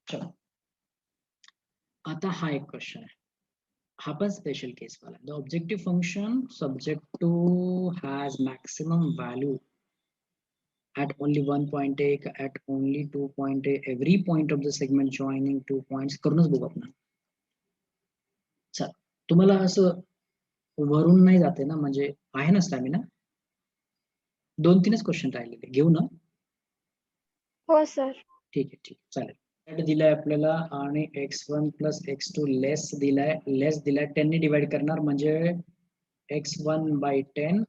चलो आता हा एक क्वेश्चन आहे. हा पण स्पेशल केस वाला. The objective function subject to has maximum value at only one point A, at only 2 point A, every point of the segment joining 2 points. करूनच बघू आपण. चल तुम्हाला असं वरून नाही जाते ना, म्हणजे आहे ना स्टॅमिना. 2-3च क्वेश्चन राहिलेले, घेऊ ना? हो सर. ठीक आहे, ठीक चालेल. दिलाय आपल्याला आणि x1 + x2 लेस दिलाय 10 ने डिवाइड करणार म्हणजे x1/10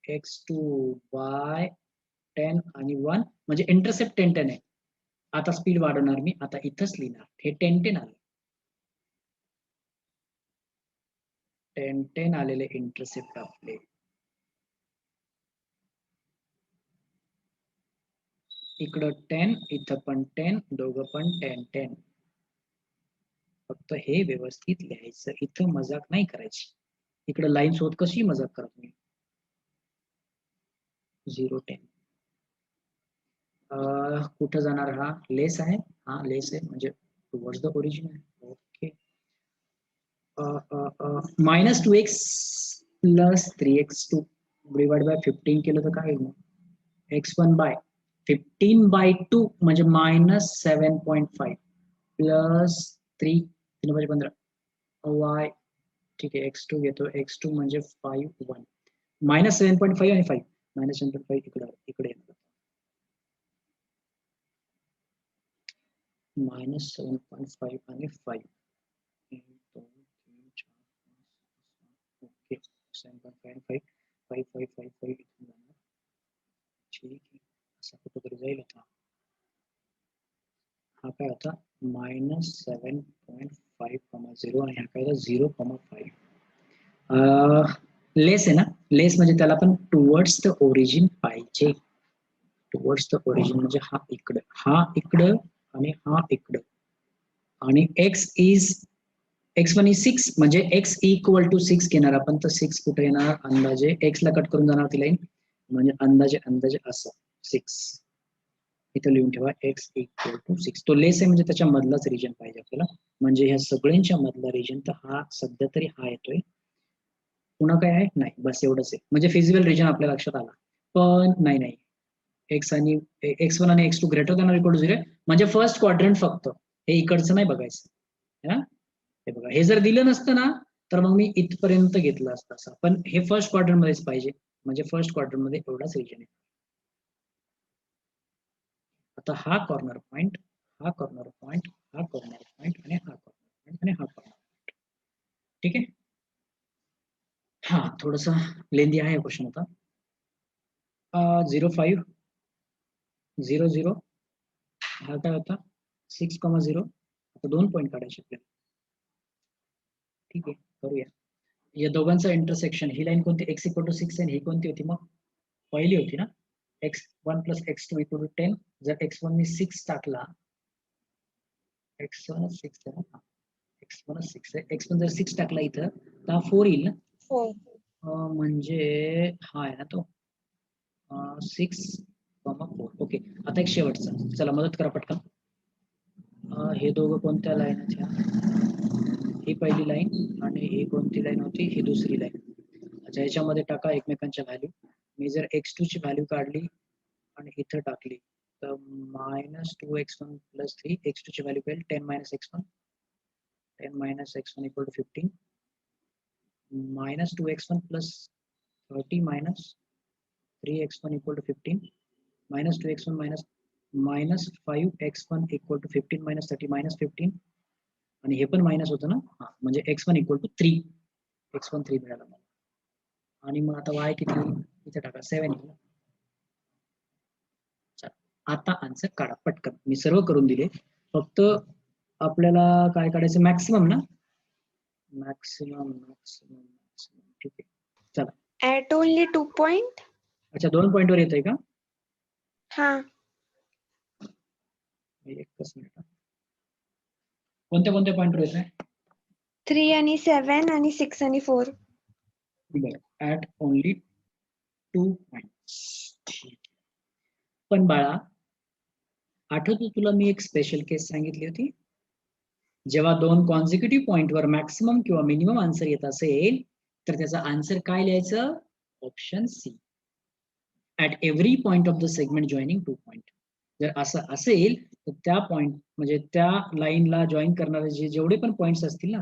x2/10 आणि 1 म्हणजे इंटरसेप्ट 10 आहे. आता स्पीड वाढवणार मी, आता इथंच लिहिणार हे 10 आले. 10 आलेले इंटरसेप्ट आपले. इकडं 10, इथं पण 10, दोघं पण 10. फक्त हे व्यवस्थित लिहायचं, इथं मजाक नाही करायची. इकडे लाईन सोबत कशी मजाक करा तुम्ही. 0 10 कुठं जाणार? हा लेस आहे, हा लेस आहे म्हणजे टुवर्ड्स द ओरिजिन आहे. Okay. -2x + 3x2 divide by 15 केलं तर काय होईल? x1/15/2 म्हणजे -7.5 प्लस 3 15 y. ठीक आहे, x2 घेतो. x2 म्हणजे 5 1 -7.5 आणि 5 -7.5 इकडे येतो. -7.5 आणि 5. 1 2 3 4 5 ओके. 7.5 आणि 5 5 5 5 5 इथून जाणार. ठीक आहे, असा कुठेतरी जाईल आता. हा काय होता? -7.5,0 आणि हा काय होता? 0,5. लेस आहे ना, लेस म्हणजे त्याला पण टुवर्ड्स द ओरिजिन पाहिजे. टुवर्ड्स द ओरिजिन म्हणजे हा इकडं आणि हा इकडं. आणि x1 is 6 म्हणजे x = 6 घेणार आपण. तर 6 कुठे येणार? अंदाजे x ला कट करून जाणार ती लाईन, म्हणजे अंदाजे असं 6. इथं लिहून ठेवा x = 6. तो लेस आहे म्हणजे त्याच्या मधलाच रिजन पाहिजे आपल्याला, म्हणजे ह्या सगळ्यांच्या मधला रिजन. तर हा सध्या तरी हा येतोय. पुन्हा काय आहे? नाही, बस एवढंच आहे. म्हणजे फिजिबल रिजन आपल्या लक्षात आला. पण नाही x1 आणि x2 > 0 म्हणजे फर्स्ट क्वाड्रंट फक्त. हे इकडचं नाही बघायचं. हे बघा, हे जर दिलं नसतं ना तर मग मी इथपर्यंत घेतलं असतं असं. पण हे फर्स्ट क्वाड्रंट मध्येच पाहिजे, म्हणजे फर्स्ट क्वाड्रंट मध्ये एवढाच रिजन आहे. आता हा कॉर्नर पॉइंट, हा कॉर्नर पॉइंट, हा कॉर्नर पॉइंट आणि हा कॉर्नर पॉइंट आणि हा कॉर्नर पॉइंट. ठीक आहे. हा थोडासा लेंदी आहे क्वेश्चन आता. 0,5 0 0 हा काय होता? 6,0. आता 2 पॉईंट काढायचे आपल्याला. ठीक आहे, करूया. या दोघांचं इंटरसेक्शन, ही लाईन कोणती? x = 6 आणि ही कोणती होती? मग पहिली होती ना, x1 + x2 = 10. जर x1 ने 6 टाकला, x1 6 आहे ना, x1 6 आहे. x1 जर 6 टाकला इथं तर हा 4 येईल ना. हो. म्हणजे हा आहे ना तो 6,4. ओके. आता एक शेवटचा, चला मदत करा पटकन. हे दोघं कोणत्या लाईन आहेत? ही पहिली लाईन आणि ही कोणती लाईन होती? ही दुसरी लाईन. अच्छा, याच्यामध्ये टाका एकमेकांच्या व्हॅल्यू. मी जर x2 ची व्हॅल्यू काढली आणि इथं टाकली तर -2x1 + 3 x2 ची व्हॅल्यू काय 10 - x1 10 - x1 = 15 -2x1 + 30 - 3x1 = 15 -2x1 -5x1 = 15 - 30 -15 आणि हे पण मायनस होतं ना हा म्हणजे x1 = 3 x1 3 मिळाला मला आणि मग आता y किती इथे टाका 7 आता आन्सर काढा पटकन मी सर्व करून दिले फक्त आपल्याला काय काढायचं मॅक्सिमम ना मॅक्सिमम ठीक आहे चला At only 2 point. अच्छा 2 पॉइंटवर येतंय का हा. एकच मिनिट कोणत्या कोणत्या पॉइंटवर येत आहे 3 आणि 7 आणि 6 आणि 4. बरं ऍट ओनली 2 पॉइंट पण बाळा आठवतो तुला मी एक स्पेशल केस सांगितली होती जेव्हा 2 कॉन्झिक्युटिव्ह पॉइंटवर मॅक्सिमम किंवा मिनिमम आन्सर येत असेल तर त्याचा आन्सर काय लिहायचं option C at every point of the segment joining 2 point जर असं असेल तर त्या पॉइंट म्हणजे त्या लाईनला जॉईन करणारे जेवढे पण पॉइंट्स असतील ना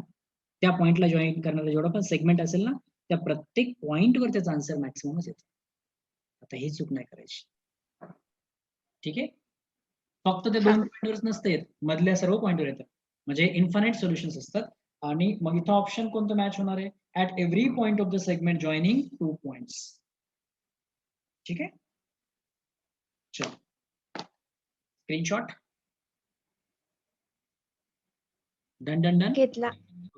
त्या पॉइंटला जॉईन करणारा जेवढा पण सेगमेंट असेल ना त्या प्रत्येक पॉइंटवर त्याचा आन्सर मॅक्सिममच येतो आता ही चूक नाही करायची ठीक आहे फक्त ते 2 पॉइंटवरच नसते येत मधल्या सर्व पॉइंटवर येतात म्हणजे इन्फानाइट सोल्युशन्स असतात आणि मग इथं ऑप्शन कोणतं मॅच होणार आहे at every point of the segment joining 2 points ठीक आहे चलो स्क्रीनशॉट डन डन डन घेतला.